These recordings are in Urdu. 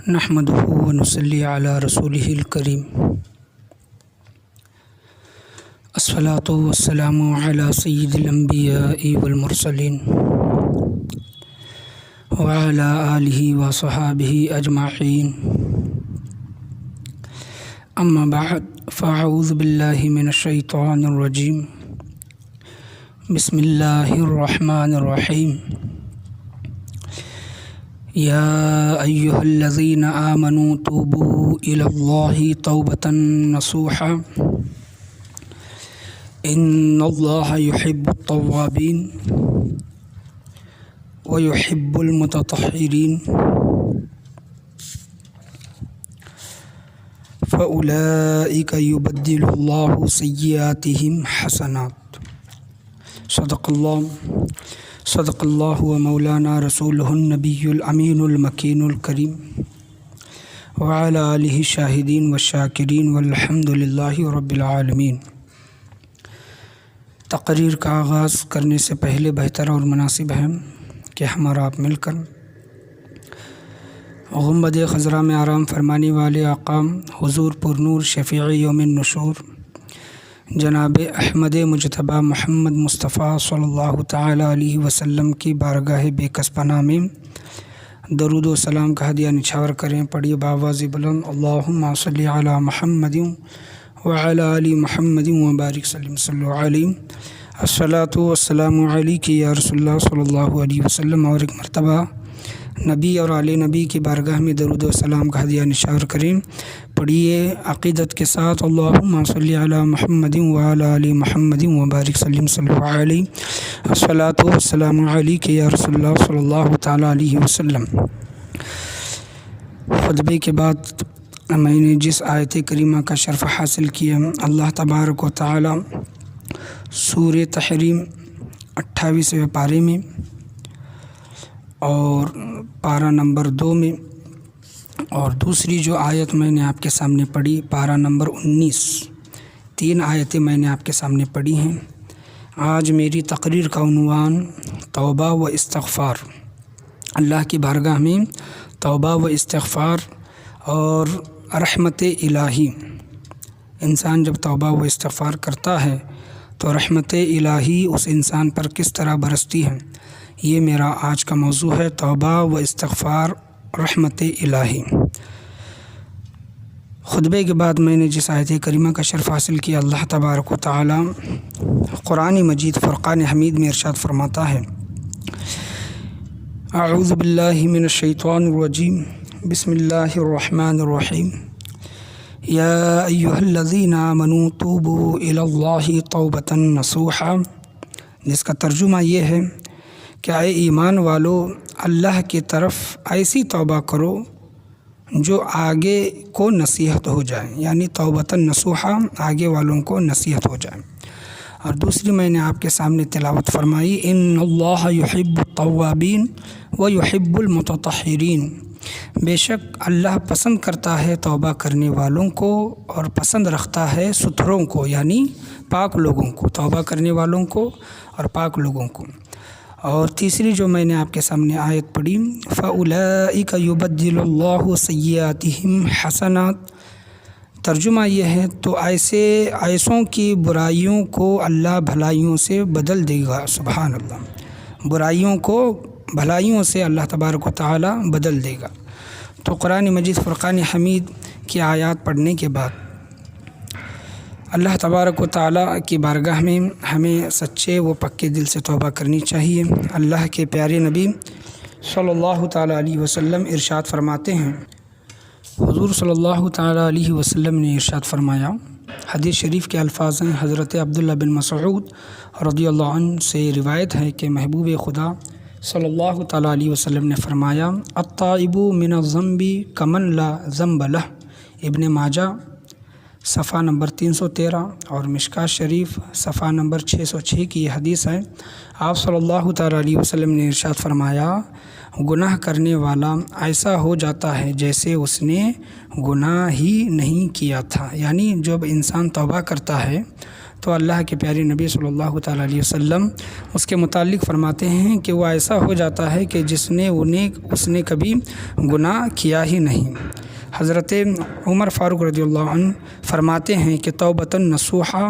نحمدہ و نصلی علی رسولہ الکریم الصلاۃ والسلام علی سید الانبیاء والمرسلین وعلی آلہ وصحابہ اجمعین اما بعد فاعوذ باللہ من الشیطان الرجیم بسم اللہ الرحمن الرحیم یا ایہا الذین آمنوا توبوا الی اللہ توبۃ نصوحا ان اللہ یحب التوابین ویحب المتطہرین فأولئک یبدل اللہ سیئاتہم حسنات صدق اللہ و مولانا رسولہ النبی الامین المکین الکریم وعلی آلہ الشاہدین والشاکرین والحمد للہ رب العالمین۔ تقریر کا آغاز کرنے سے پہلے بہتر اور مناسب ہے کہ ہم اور آپ مل کر گنبد خضرا میں آرام فرمانے والے آقا حضور پر نور شفیع یوم النشور جناب احمد مجتبیٰ محمد مصطفیٰ صلی اللہ تعالی علیہ وسلم کی بارگاہ بے کس پناہ میں درود و سلام کا ہدیہ نچھاور کریں۔ پڑھیے باواز بلند اللہم صلی علی محمد وعلی آل محمد وبارک صلی علیہ الصلاۃ والسلام علیک یا رسول اللہ صلی اللہ علیہ وسلم۔ اور ایک مرتبہ نبی اور آل نبی کی بارگاہ میں درود و سلام کا ہدیہ نشار کریں۔ پڑھیے عقیدت کے ساتھ اللہم صلی علی محمد وعلی آل محمد وبارک صلی علیہ الصلاۃ والسلام علیک یا رسول اللہ صلی اللہ تعالی علیہ وسلم۔ خطبے کے بعد میں نے جس آیت کریمہ کا شرف حاصل کیا، اللہ تبارک و تعالی سورہ تحریم 28ویں پارے میں اور پارہ نمبر 2 میں، اور دوسری جو آیت میں نے آپ کے سامنے پڑھی پارہ نمبر 19، 3 آیتیں میں نے آپ کے سامنے پڑھی ہیں۔ آج میری تقریر کا عنوان توبہ و استغفار، اللہ کی بارگاہ میں توبہ و استغفار اور رحمت الہی۔ انسان جب توبہ و استغفار کرتا ہے تو رحمت الہی اس انسان پر کس طرح برستی ہے، یہ میرا آج کا موضوع ہے، توبہ و استغفار رحمت الہی۔ خطبے کے بعد میں نے جس آیت کریمہ کا شرف حاصل کیا، اللہ تبارک و تعالی قرآن مجید فرقان حمید میں ارشاد فرماتا ہے، اعوذ باللہ من الشیطان الرجیم بسم اللہ الرحمن الرحیم یا ایہا الذین آمنوا توبوا الی اللہ توبۃ نصوحا، جس کا ترجمہ یہ ہے کہ اے ایمان والو، اللہ کی طرف ایسی توبہ کرو جو آگے کو نصیحت ہو جائے، یعنی توبۃ نصوحا، آگے والوں کو نصیحت ہو جائے۔ اور دوسری میں نے آپ کے سامنے تلاوت فرمائی، ان اللہ یحب التوابین و یحب المتطہرین، بے شک اللہ پسند کرتا ہے توبہ کرنے والوں کو اور پسند رکھتا ہے ستھروں کو، یعنی پاک لوگوں کو، توبہ کرنے والوں کو اور پاک لوگوں کو۔ اور تیسری جو میں نے آپ کے سامنے آیت پڑھی، فَأُولَئِكَ يُبَدِّلُ اللَّهُ سَيِّئَاتِهِمْ حَسَنَاتٍ، ترجمہ یہ ہے تو ایسوں کی برائیوں کو اللہ بھلائیوں سے بدل دے گا۔ سبحان اللہ، برائیوں کو بھلائیوں سے اللہ تبارک و تعالی بدل دے گا۔ تو قرآن مجید فرقان حمید کی آیات پڑھنے کے بعد اللہ تبارک و تعالی کی بارگاہ میں ہمیں سچے و پکے دل سے توبہ کرنی چاہیے۔ اللہ کے پیارے نبی صلی اللہ تعالی علیہ وسلم ارشاد فرماتے ہیں، حضور صلی اللہ تعالی علیہ وسلم نے ارشاد فرمایا، حدیث شریف کے الفاظ ہیں، حضرت عبداللہ بن مسعود رضی اللہ عنہ سے روایت ہے کہ محبوب خدا صلی اللہ تعالی علیہ وسلم نے فرمایا، التائب من الذنب کمن لا ذنب لہ، ابن ماجہ صفحہ نمبر 313 اور مشکاۃ شریف صفحہ نمبر 606 کی یہ حدیث ہے۔ آپ صلی اللہ تعالی علیہ وسلم نے ارشاد فرمایا، گناہ کرنے والا ایسا ہو جاتا ہے جیسے اس نے گناہ ہی نہیں کیا تھا، یعنی جب انسان توبہ کرتا ہے تو اللہ کے پیارے نبی صلی اللہ تعالیٰ علیہ وسلم اس کے متعلق فرماتے ہیں کہ وہ ایسا ہو جاتا ہے کہ اس نے کبھی گناہ کیا ہی نہیں۔ حضرت عمر فاروق رضی اللہ عنہ فرماتے ہیں کہ توبۃ نصوحہ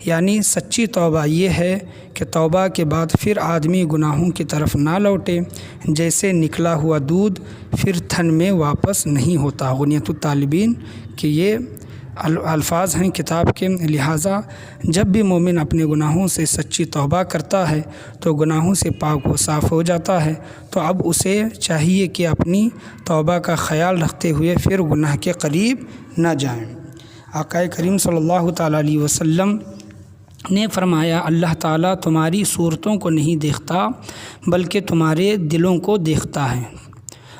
یعنی سچی توبہ یہ ہے کہ توبہ کے بعد پھر آدمی گناہوں کی طرف نہ لوٹے، جیسے نکلا ہوا دودھ پھر تھن میں واپس نہیں ہوتا۔ غنیۃ الطالبین کہ یہ الفاظ ہیں کتاب کے، لہٰذا جب بھی مومن اپنے گناہوں سے سچی توبہ کرتا ہے تو گناہوں سے پاک و صاف ہو جاتا ہے۔ تو اب اسے چاہیے کہ اپنی توبہ کا خیال رکھتے ہوئے پھر گناہ کے قریب نہ جائیں۔ آقا کریم صلی اللہ تعالیٰ علیہ وسلم نے فرمایا اللہ تعالیٰ تمہاری صورتوں کو نہیں دیکھتا بلکہ تمہارے دلوں کو دیکھتا ہے۔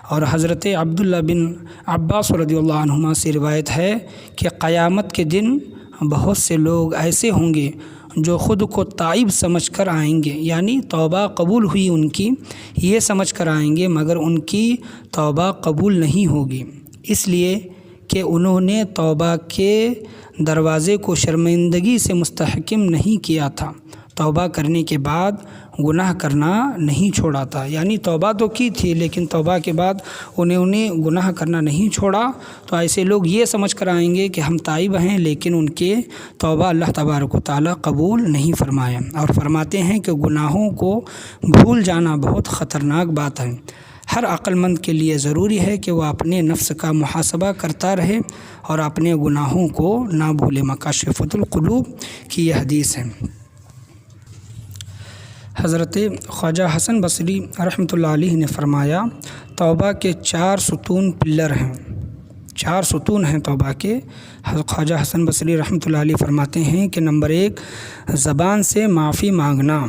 اور حضرت عبداللہ بن عباس رضی اللہ عنہما سے روایت ہے کہ قیامت کے دن بہت سے لوگ ایسے ہوں گے جو خود کو تائب سمجھ کر آئیں گے، یعنی توبہ قبول ہوئی ان کی یہ سمجھ کر آئیں گے، مگر ان کی توبہ قبول نہیں ہوگی، اس لیے کہ انہوں نے توبہ کے دروازے کو شرمندگی سے مستحکم نہیں کیا تھا، توبہ کرنے کے بعد گناہ کرنا نہیں چھوڑا تھا، یعنی توبہ تو کی تھی لیکن توبہ کے بعد انہوں نے گناہ کرنا نہیں چھوڑا۔ تو ایسے لوگ یہ سمجھ کر آئیں گے کہ ہم تائب ہیں، لیکن ان کے توبہ اللہ تبارک و تعالیٰ قبول نہیں فرمایا، اور فرماتے ہیں کہ گناہوں کو بھول جانا بہت خطرناک بات ہے۔ ہر عقل مند کے لیے ضروری ہے کہ وہ اپنے نفس کا محاسبہ کرتا رہے اور اپنے گناہوں کو نہ بھولے۔ مکاشفۃ القلوب کی یہ حدیث ہے۔ حضرت خواجہ حسن بصری رحمۃ اللہ علیہ نے فرمایا توبہ کے 4 ستون پلر ہیں، 4 ستون ہیں توبہ کے۔ خواجہ حسن بصری رحمۃ اللہ علیہ فرماتے ہیں کہ نمبر 1 زبان سے معافی مانگنا،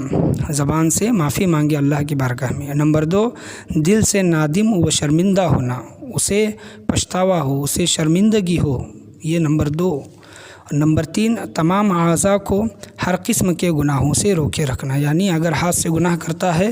زبان سے معافی مانگے اللہ کی بارگاہ میں۔ نمبر 2 دل سے نادم و شرمندہ ہونا، اسے پچھتاوا ہو، اسے شرمندگی ہو، یہ نمبر 2۔ نمبر 3 تمام اعضاء کو ہر قسم کے گناہوں سے روکے رکھنا، یعنی اگر ہاتھ سے گناہ کرتا ہے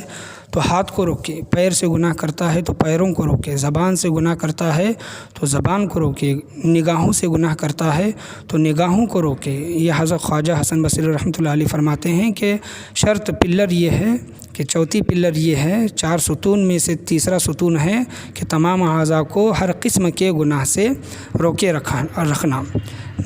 تو ہاتھ کو روکے، پیر سے گناہ کرتا ہے تو پیروں کو روکے، زبان سے گناہ کرتا ہے تو زبان کو روکے، نگاہوں سے گناہ کرتا ہے تو نگاہوں کو روکے۔ یہ حضرت خواجہ حسن بصری رحمۃ اللہ علیہ فرماتے ہیں کہ شرط پلر یہ ہے کہ چوتھی پلر یہ ہے، 4 ستون میں سے تیسرا ستون ہے کہ تمام اعضاء کو ہر قسم کے گناہ سے روکے رکھنا۔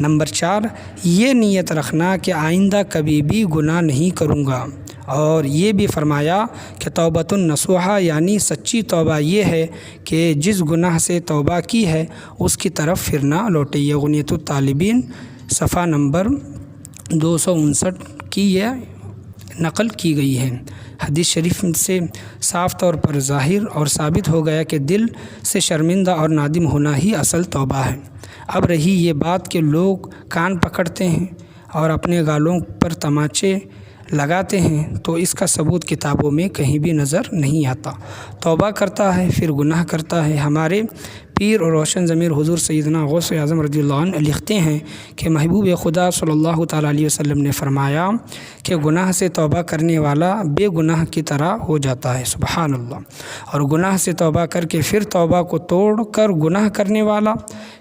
نمبر 4 یہ نیت رکھنا کہ آئندہ کبھی بھی گناہ نہیں کروں گا، اور یہ بھی فرمایا کہ توبۃ النصوحہ یعنی سچی توبہ یہ ہے کہ جس گناہ سے توبہ کی ہے اس کی طرف پھر نہ لوٹے۔ یہ غنیۃ الطالبین صفحہ نمبر 259 کی یہ نقل کی گئی ہے۔ حدیث شریف سے صاف طور پر ظاہر اور ثابت ہو گیا کہ دل سے شرمندہ اور نادم ہونا ہی اصل توبہ ہے۔ اب رہی یہ بات کہ لوگ کان پکڑتے ہیں اور اپنے گالوں پر تماچے لگاتے ہیں، تو اس کا ثبوت کتابوں میں کہیں بھی نظر نہیں آتا۔ توبہ کرتا ہے پھر گناہ کرتا ہے۔ ہمارے پیر اور روشن ضمیر حضور سیدنا غوث اعظم رضی اللہ عنہ لکھتے ہیں کہ محبوب خدا صلی اللہ تعالیٰ علیہ وسلم نے فرمایا کہ گناہ سے توبہ کرنے والا بے گناہ کی طرح ہو جاتا ہے، سبحان اللہ، اور گناہ سے توبہ کر کے پھر توبہ کو توڑ کر گناہ کرنے والا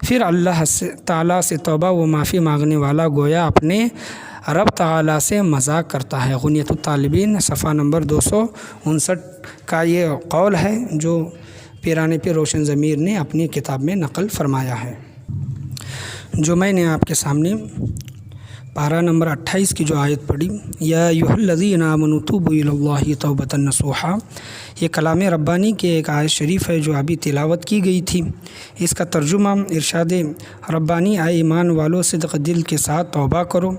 پھر اللہ تعالیٰ سے توبہ و معافی مانگنے والا گویا اپنے رب تعالیٰ سے مذاق کرتا ہے۔ غنیۃ الطالبین صفحہ نمبر 259 کا یہ قول ہے جو پیران پیر روشن ضمیر نے اپنی کتاب میں نقل فرمایا ہے، جو میں نے آپ کے سامنے پارہ نمبر 28 کی جو آیت پڑھی، یا ایھا الذین آمنوا توبوا الی اللہ توبۃ نصوحا، یہ کلام ربانی کے ایک آیت شریف ہے جو ابھی تلاوت کی گئی تھی۔ اس کا ترجمہ ارشاد ربانی، اے ایمان والو صدق دل کے ساتھ توبہ کرو۔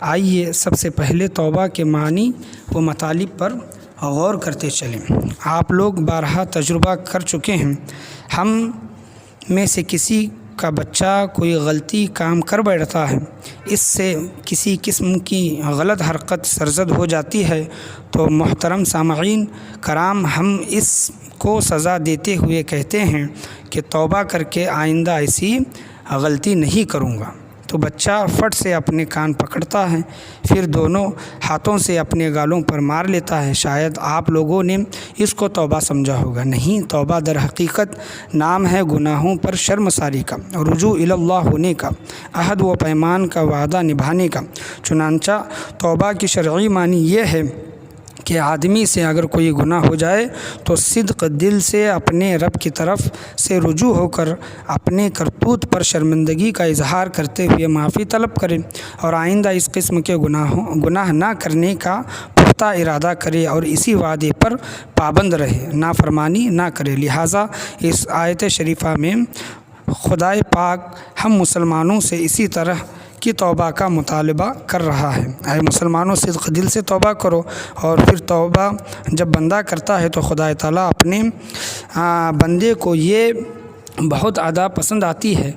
آئیے سب سے پہلے توبہ کے معنی و مطالب پر غور کرتے چلیں۔ آپ لوگ بارہا تجربہ کر چکے ہیں، ہم میں سے کسی کا بچہ کوئی غلطی کام کر بیٹھتا ہے، اس سے کسی قسم کی غلط حرکت سرزد ہو جاتی ہے تو محترم سامعین کرام، ہم اس کو سزا دیتے ہوئے کہتے ہیں کہ توبہ کر کے آئندہ ایسی غلطی نہیں کروں گا۔ تو بچہ فٹ سے اپنے کان پکڑتا ہے، پھر دونوں ہاتھوں سے اپنے گالوں پر مار لیتا ہے۔ شاید آپ لوگوں نے اس کو توبہ سمجھا ہوگا، نہیں، توبہ در حقیقت نام ہے گناہوں پر شرمساری کا، رجوع الی اللہ ہونے کا، عہد و پیمان کا وعدہ نبھانے کا۔ چنانچہ توبہ کی شرعی معنی یہ ہے کہ آدمی سے اگر کوئی گناہ ہو جائے تو صدق دل سے اپنے رب کی طرف سے رجوع ہو کر اپنے کرتوت پر شرمندگی کا اظہار کرتے ہوئے معافی طلب کرے اور آئندہ اس قسم کے گناہ نہ کرنے کا پختہ ارادہ کرے اور اسی وعدے پر پابند رہے، نافرمانی نہ کرے۔ لہٰذا اس آیت شریفہ میں خدائے پاک ہم مسلمانوں سے اسی طرح کی توبہ کا مطالبہ کر رہا ہے۔ اے مسلمانوں، صدق دل سے توبہ کرو، اور پھر توبہ جب بندہ کرتا ہے تو خدا تعالیٰ اپنے بندے کو یہ بہت ادا پسند آتی ہے،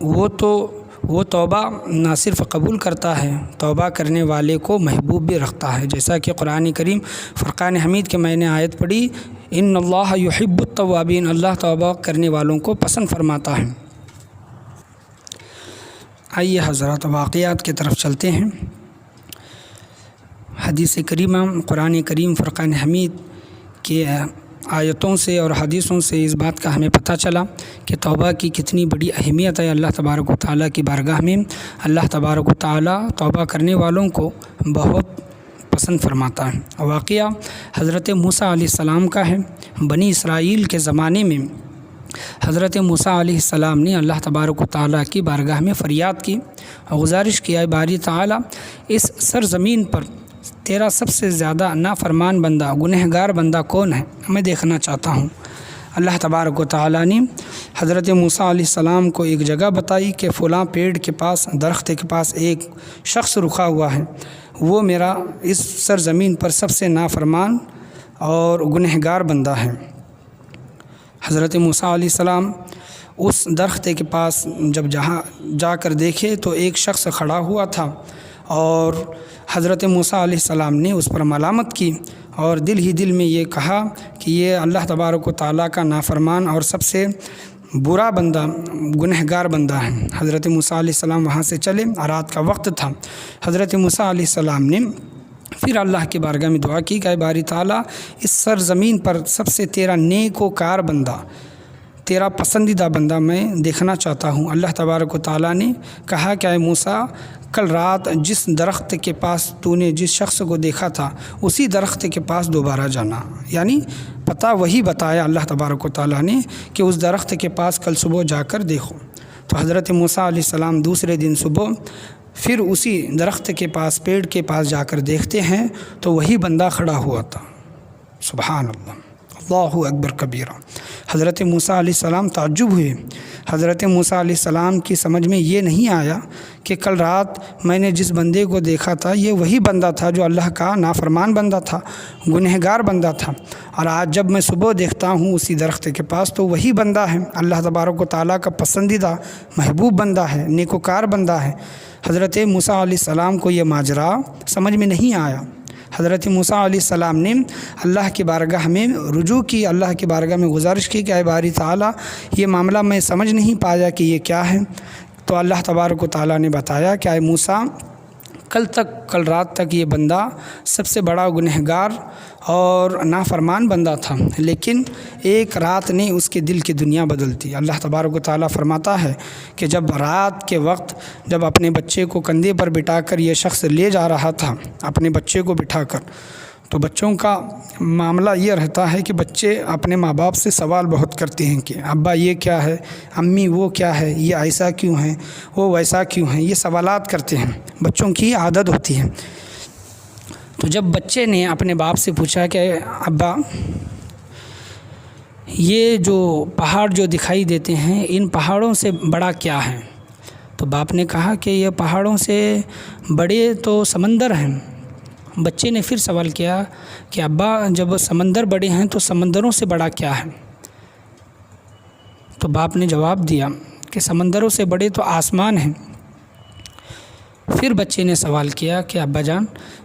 وہ توبہ نہ صرف قبول کرتا ہے، توبہ کرنے والے کو محبوب بھی رکھتا ہے، جیسا کہ قرآن کریم فرقان حمید کے میں نے آیت پڑھی، ان اللہ یحب التوابین، اللہ توبہ کرنے والوں کو پسند فرماتا ہے۔ آئیے حضرات واقعات کی طرف چلتے ہیں۔ حدیث کریمہ قرآن کریم فرقان حمید کے آیتوں سے اور حدیثوں سے اس بات کا ہمیں پتہ چلا کہ توبہ کی کتنی بڑی اہمیت ہے اللہ تبارک و تعالیٰ کی بارگاہ میں۔ اللہ تبارک و تعالیٰ توبہ کرنے والوں کو بہت پسند فرماتا ہے۔ واقعہ حضرت موسیٰ علیہ السلام کا ہے۔ بنی اسرائیل کے زمانے میں حضرت موسیٰ علیہ السلام نے اللہ تبارک و تعالیٰ کی بارگاہ میں فریاد کی اور گزارش کیا، باری تعالیٰ اس سرزمین پر تیرا سب سے زیادہ نافرمان بندہ، گنہگار بندہ کون ہے؟ میں دیکھنا چاہتا ہوں۔ اللہ تبارک و تعالیٰ نے حضرت موسیٰ علیہ السلام کو ایک جگہ بتائی کہ فلاں پیڑ کے پاس، درخت کے پاس ایک شخص رکا ہوا ہے، وہ میرا اس سرزمین پر سب سے نافرمان اور گنہگار بندہ ہے۔ حضرت موسیٰ علیہ السلام اس درخت کے پاس جب جا کر دیکھے تو ایک شخص کھڑا ہوا تھا، اور حضرت موسیٰ علیہ السلام نے اس پر ملامت کی اور دل ہی دل میں یہ کہا کہ یہ اللہ تبارک و تعالیٰ کا نافرمان اور سب سے برا بندہ، گنہگار بندہ ہے۔ حضرت موسیٰ علیہ السلام وہاں سے چلے، رات کا وقت تھا۔ حضرت موسیٰ علیہ السلام نے پھر اللہ کی بارگاہ میں دعا کی کہ اے باری تعالیٰ، اس سرزمین پر سب سے تیرا نیک و کار بندہ، تیرا پسندیدہ بندہ میں دیکھنا چاہتا ہوں۔ اللہ تبارک و تعالیٰ نے کہا کہ اے موسیٰ، کل رات جس درخت کے پاس تو نے جس شخص کو دیکھا تھا اسی درخت کے پاس دوبارہ جانا، یعنی پتہ وہی بتایا اللہ تبارک و تعالیٰ نے کہ اس درخت کے پاس کل صبح جا کر دیکھو۔ تو حضرت موسیٰ علیہ السلام دوسرے دن صبح پھر اسی درخت کے پاس، پیڑ کے پاس جا کر دیکھتے ہیں تو وہی بندہ کھڑا ہوا تھا۔ سبحان اللہ، اللہ اکبر کبیرہ۔ حضرت موسیٰ علیہ السلام تعجب ہوئے۔ حضرت موسیٰ علیہ السلام کی سمجھ میں یہ نہیں آیا کہ کل رات میں نے جس بندے کو دیکھا تھا یہ وہی بندہ تھا جو اللہ کا نافرمان بندہ تھا، گنہگار بندہ تھا، اور آج جب میں صبح دیکھتا ہوں اسی درخت کے پاس تو وہی بندہ ہے، اللہ تبارک و تعالیٰ کا پسندیدہ محبوب بندہ ہے، نیکوکار بندہ ہے۔ حضرت موسیٰ علیہ السلام کو یہ ماجرا سمجھ میں نہیں آیا۔ حضرت موسیٰ علیہ السلام نے اللہ کی بارگاہ میں رجوع کی، اللہ کی بارگاہ میں گزارش کی کہ اے باری تعالیٰ، یہ معاملہ میں سمجھ نہیں پایا کہ یہ کیا ہے۔ تو اللہ تبارک و تعالیٰ نے بتایا کہ اے موسیٰ، کل رات تک یہ بندہ سب سے بڑا گنہگار اور نافرمان بندہ تھا، لیکن ایک رات نے اس کے دل کی دنیا بدل دی۔ اللہ تبارک و تعالیٰ فرماتا ہے کہ جب رات کے وقت جب اپنے بچے کو کندھے پر بٹھا کر یہ شخص لے جا رہا تھا، اپنے بچے کو بٹھا کر، تو بچوں کا معاملہ یہ رہتا ہے کہ بچے اپنے ماں باپ سے سوال بہت کرتے ہیں کہ ابا یہ کیا ہے، امی وہ کیا ہے، یہ ایسا کیوں ہے، وہ ویسا کیوں ہے، یہ سوالات کرتے ہیں، بچوں کی عادت ہوتی ہے۔ تو جب بچے نے اپنے باپ سے پوچھا کہ ابا، یہ جو پہاڑ جو دکھائی دیتے ہیں ان پہاڑوں سے بڑا کیا ہے؟ تو باپ نے کہا کہ یہ پہاڑوں سے بڑے تو سمندر ہیں۔ بچے نے پھر سوال کیا کہ ابا، جب سمندر بڑے ہیں تو سمندروں سے بڑا کیا ہے؟ تو باپ نے جواب دیا کہ سمندروں سے بڑے تو آسمان ہیں۔ پھر بچے نے سوال کیا کہ ابا جان،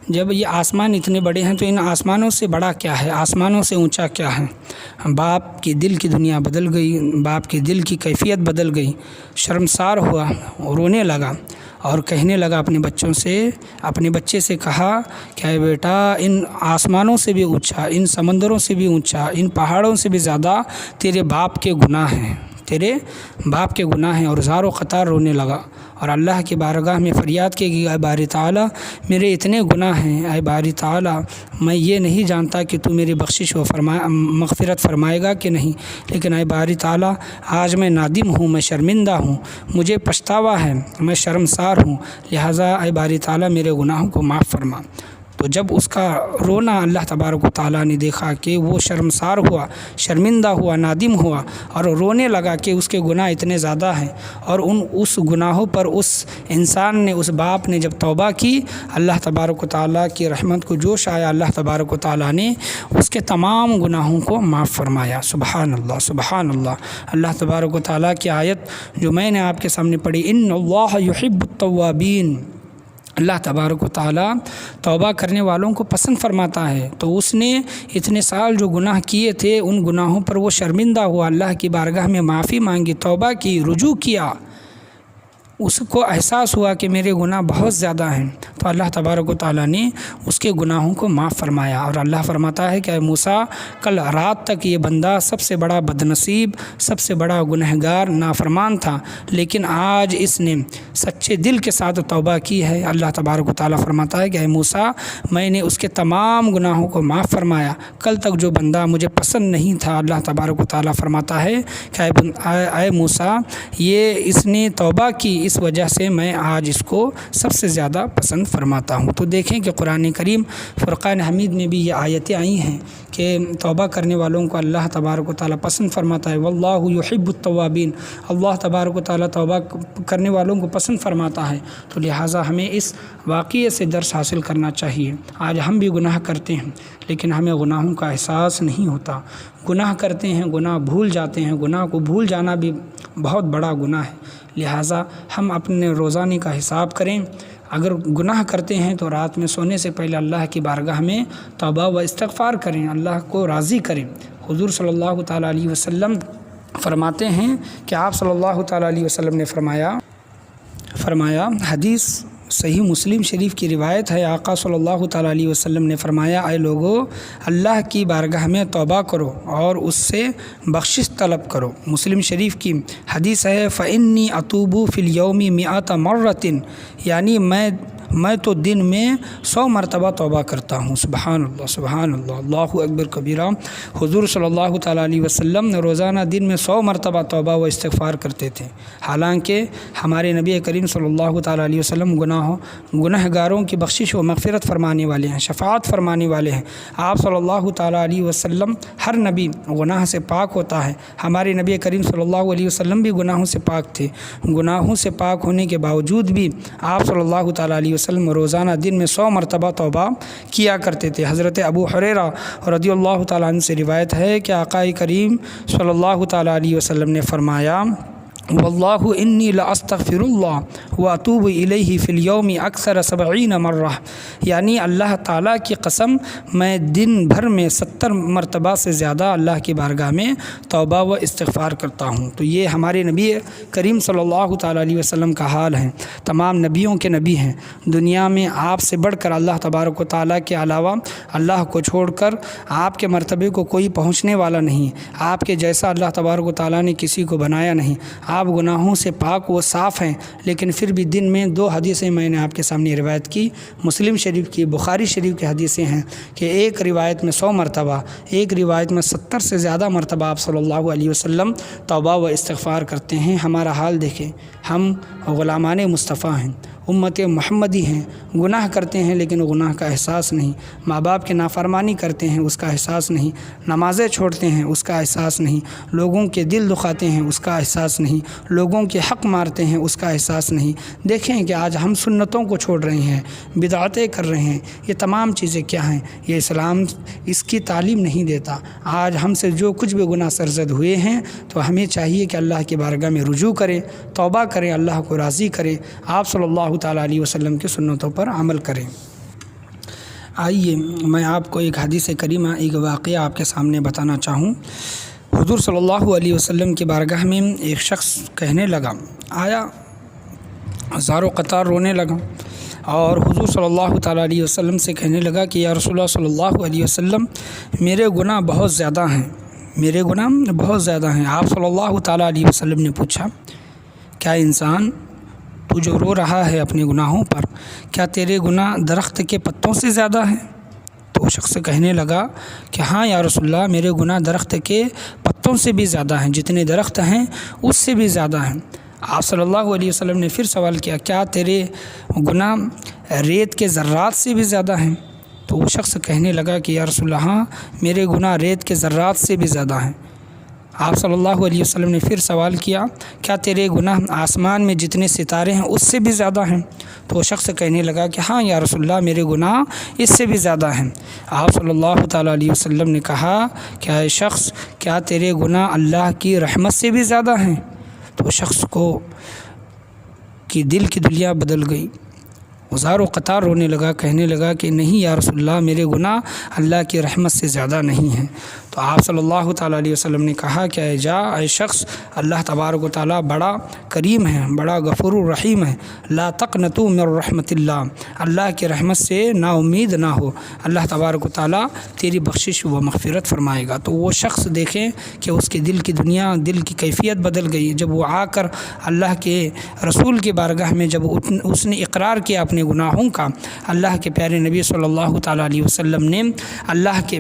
جب یہ آسمان اتنے بڑے ہیں تو ان آسمانوں سے بڑا کیا ہے، آسمانوں سے اونچا کیا ہے؟ باپ کی دل کی دنیا بدل گئی، باپ کی دل کی کیفیت بدل گئی، شرمسار ہوا، رونے لگا اور کہنے لگا اپنے بچے سے کہا کہ اے بیٹا، ان آسمانوں سے بھی اونچا، ان سمندروں سے بھی اونچا، ان پہاڑوں سے بھی زیادہ تیرے باپ کے گناہ ہیں، تیرے باپ کے گناہ ہیں۔ اور زار و قطار رونے لگا اور اللہ کی بارگاہ میں فریاد کی کہ اے باری تعالیٰ، میرے اتنے گناہ ہیں، اے باری تعالیٰ، میں یہ نہیں جانتا کہ تو میری بخشش و مغفرت فرمائے گا کہ نہیں، لیکن اے باری تعالیٰ، آج میں نادم ہوں، میں شرمندہ ہوں، مجھے پچھتاوا ہے، میں شرمسار ہوں، لہٰذا اے باری تعالیٰ میرے گناہوں کو معاف فرما۔ تو جب اس کا رونا اللہ تبارک و تعالیٰ نے دیکھا کہ وہ شرمسار ہوا، شرمندہ ہوا، نادم ہوا اور رونے لگا کہ اس کے گناہ اتنے زیادہ ہیں، اور اس گناہوں پر اس انسان نے، اس باپ نے جب توبہ کی، اللہ تبارک و تعالیٰ کی رحمت کو جوش آیا، اللہ تبارک و تعالیٰ نے اس کے تمام گناہوں کو معاف فرمایا۔ سبحان اللہ، سبحان اللہ۔ اللہ تبارک و تعالیٰ کی آیت جو میں نے آپ کے سامنے پڑھی، ان اللہ یحب التوابین، اللہ تبارک و تعالیٰ توبہ کرنے والوں کو پسند فرماتا ہے۔ تو اس نے اتنے سال جو گناہ کیے تھے، ان گناہوں پر وہ شرمندہ ہوا، اللہ کی بارگاہ میں معافی مانگی، توبہ کی، رجوع کیا، اس کو احساس ہوا کہ میرے گناہ بہت زیادہ ہیں، تو اللہ تبارک و تعالیٰ نے اس کے گناہوں کو معاف فرمایا۔ اور اللہ فرماتا ہے کہ اے موسیٰ، کل رات تک یہ بندہ سب سے بڑا بدنصیب، سب سے بڑا گنہگار، نافرمان تھا، لیکن آج اس نے سچے دل کے ساتھ توبہ کی ہے۔ اللہ تبارک و تعالیٰ فرماتا ہے کہ اے موسیٰ، میں نے اس کے تمام گناہوں کو معاف فرمایا۔ کل تک جو بندہ مجھے پسند نہیں تھا، اللہ تبارک و تعالیٰ فرماتا ہے کہ اے موسیٰ، یہ اس نے توبہ کی، اس وجہ سے میں آج اس کو سب سے زیادہ پسند فرماتا ہوں۔ تو دیکھیں کہ قرآن کریم فرقان حمید میں بھی یہ آیتیں آئی ہیں کہ توبہ کرنے والوں کو اللہ تبارک و تعالیٰ پسند فرماتا ہے۔ واللہ یحب التوابین، اللہ تبارک و تعالیٰ توبہ کرنے والوں کو پسند فرماتا ہے۔ تو لہٰذا ہمیں اس واقعے سے درس حاصل کرنا چاہیے۔ آج ہم بھی گناہ کرتے ہیں، لیکن ہمیں گناہوں کا احساس نہیں ہوتا، گناہ کرتے ہیں، گناہ بھول جاتے ہیں، گناہ کو بھول جانا بھی بہت بڑا گناہ ہے۔ لہٰذا ہم اپنے روزانے کا حساب کریں، اگر گناہ کرتے ہیں تو رات میں سونے سے پہلے اللہ کی بارگاہ میں توبہ و استغفار کریں، اللہ کو راضی کریں۔ حضور صلی اللہ تعالیٰ علیہ وسلم فرماتے ہیں کہ آپ صلی اللہ تعالیٰ علیہ وسلم نے فرمایا، حدیث صحیح مسلم شریف کی روایت ہے، آقا صلی اللہ تعالیٰ علیہ وسلم نے فرمایا، اے لوگو، اللہ کی بارگاہ میں توبہ کرو اور اس سے بخشش طلب کرو۔ مسلم شریف کی حدیث ہے، فإنی اتوب فی اليوم 100 مرۃ، یعنی میں تو دن میں 100 مرتبہ توبہ کرتا ہوں۔ سبحان اللہ، سبحان اللہ، اللہ اکبر کبیرہ۔ حضور صلی اللہ تعالیٰ علیہ وسلم روزانہ دن میں 100 مرتبہ توبہ و استغفار کرتے تھے، حالانکہ ہمارے نبی کریم صلی اللہ تعالیٰ علیہ وسلم گناہ گاروں کی بخشش و مغفرت فرمانے والے ہیں، شفاعت فرمانے والے ہیں۔ آپ صلی اللہ تعالیٰ علیہ وسلم، ہر نبی گناہ سے پاک ہوتا ہے، ہمارے نبی کریم صلی اللہ علیہ وسلم بھی گناہوں سے پاک تھے۔ گناہوں سے پاک ہونے کے باوجود بھی آپ صلی اللہ تعالیٰ علیہ وسلم روزانہ دن میں 100 مرتبہ توبہ کیا کرتے تھے۔ حضرت ابو ہریرہ رضی اللہ تعالیٰ عنہ سے روایت ہے کہ آقا کریم صلی اللہ تعالیٰ علیہ وسلم نے فرمایا، واللہ انی لاستغفر اللہ واتوب الیہ فی اليوم اکثر 70 مرہ، یعنی اللہ تعالیٰ کی قسم، میں دن بھر میں 70 مرتبہ سے زیادہ اللہ کی بارگاہ میں توبہ و استغفار کرتا ہوں۔ تو یہ ہمارے نبی کریم صلی اللہ تعالیٰ علیہ وسلم کا حال ہے۔ تمام نبیوں کے نبی ہیں، دنیا میں آپ سے بڑھ کر اللہ تبارک و تعالیٰ کے علاوہ، اللہ کو چھوڑ کر آپ کے مرتبے کو کوئی پہنچنے والا نہیں، آپ کے جیسا اللہ تبارک و تعالیٰ نے کسی کو بنایا نہیں۔ آپ گناہوں سے پاک و صاف ہیں، لیکن پھر بھی دن میں 2 حدیثیں میں نے آپ کے سامنے روایت کی، مسلم شریف کی، بخاری شریف کی حدیثیں ہیں کہ ایک روایت میں 100 مرتبہ، ایک روایت میں 70 سے زیادہ مرتبہ آپ صلی اللہ علیہ وسلم توبہ و استغفار کرتے ہیں۔ ہمارا حال دیکھیں، ہم غلامان مصطفیٰ ہیں، امت محمدی ہیں، گناہ کرتے ہیں لیکن گناہ کا احساس نہیں، ماں باپ کی نافرمانی کرتے ہیں، اس کا احساس نہیں، نمازیں چھوڑتے ہیں، اس کا احساس نہیں، لوگوں کے دل دکھاتے ہیں، اس کا احساس نہیں، لوگوں کے حق مارتے ہیں، اس کا احساس نہیں۔ دیکھیں کہ آج ہم سنتوں کو چھوڑ رہے ہیں، بدعتیں کر رہے ہیں، یہ تمام چیزیں کیا ہیں؟ یہ اسلام اس کی تعلیم نہیں دیتا۔ آج ہم سے جو کچھ بھی گناہ سرزد ہوئے ہیں تو ہمیں چاہیے کہ اللہ کی بارگاہ میں رجوع کریں، توبہ کریں، اللہ کو راضی کریں۔ آپ صلی اللہ اللہ تعالیٰ علیہ وسلم کی سنتوں پر عمل کریں۔ آئیے میں آپ کو ایک حدیث کریمہ، ایک واقعہ آپ کے سامنے بتانا چاہوں۔ حضور صلی اللہ علیہ وسلم کی بارگاہ میں ایک شخص کہنے لگا، آیا ہزاروں قطار رونے لگا اور حضور صلی اللہ تعالیٰ علیہ وسلم سے کہنے لگا کہ یا رسول اللہ صلی اللہ علیہ وسلم، میرے گناہ بہت زیادہ ہیں، میرے گناہ بہت زیادہ ہیں۔ آپ صلی اللہ تعالیٰ علیہ وسلم نے پوچھا، کیا انسان تو جو رو رہا ہے اپنے گناہوں پر، کیا تیرے گناہ درخت کے پتوں سے زیادہ ہیں؟ تو وہ شخص کہنے لگا کہ ہاں یا رسول اللہ، میرے گناہ درخت کے پتوں سے بھی زیادہ ہیں، جتنے درخت ہیں اس سے بھی زیادہ ہیں۔ آپ صلی اللہ علیہ وسلم نے پھر سوال کیا، کیا تیرے گناہ ریت کے ذرات سے بھی زیادہ ہیں؟ تو وہ شخص کہنے لگا کہ یا رسول اللہ، ہاں میرے گناہ ریت کے ذرات سے بھی زیادہ ہیں۔ آپ صلی اللہ علیہ وسلم نے پھر سوال کیا، کیا تیرے گناہ آسمان میں جتنے ستارے ہیں اس سے بھی زیادہ ہیں؟ تو وہ شخص کہنے لگا کہ ہاں یا رسول اللہ، میرے گناہ اس سے بھی زیادہ ہیں۔ آپ صلی اللہ تعالیٰ علیہ وسلم نے کہا کہ اے شخص، کیا تیرے گناہ اللہ کی رحمت سے بھی زیادہ ہیں؟ تو شخص کی دل کی دنیا بدل گئی، ہزاروں قطار رونے لگا، کہنے لگا کہ نہیں یا رسول اللہ، میرے گناہ اللہ کی رحمت سے زیادہ نہیں ہیں۔ تو آپ صلی اللہ تعالیٰ علیہ وسلم نے کہا کہ اے شخص، اللہ تبارک و تعالیٰ بڑا کریم ہے، بڑا غفور الرحیم ہے، لا تقنطوا من رحمت اللہ، اللہ کی رحمت سے نا امید نہ ہو، اللہ تبارک و تعالیٰ تیری بخشش و مغفرت فرمائے گا۔ تو وہ شخص دیکھیں کہ اس کے دل کی دنیا، دل کی کیفیت بدل گئی جب وہ آ کر اللہ کے رسول کی بارگاہ میں جب اس نے اقرار کیا اپنے گناہوں کا، اللہ کے پیارے نبی صلی اللہ تعالیٰ علیہ وسلم نے اللہ کے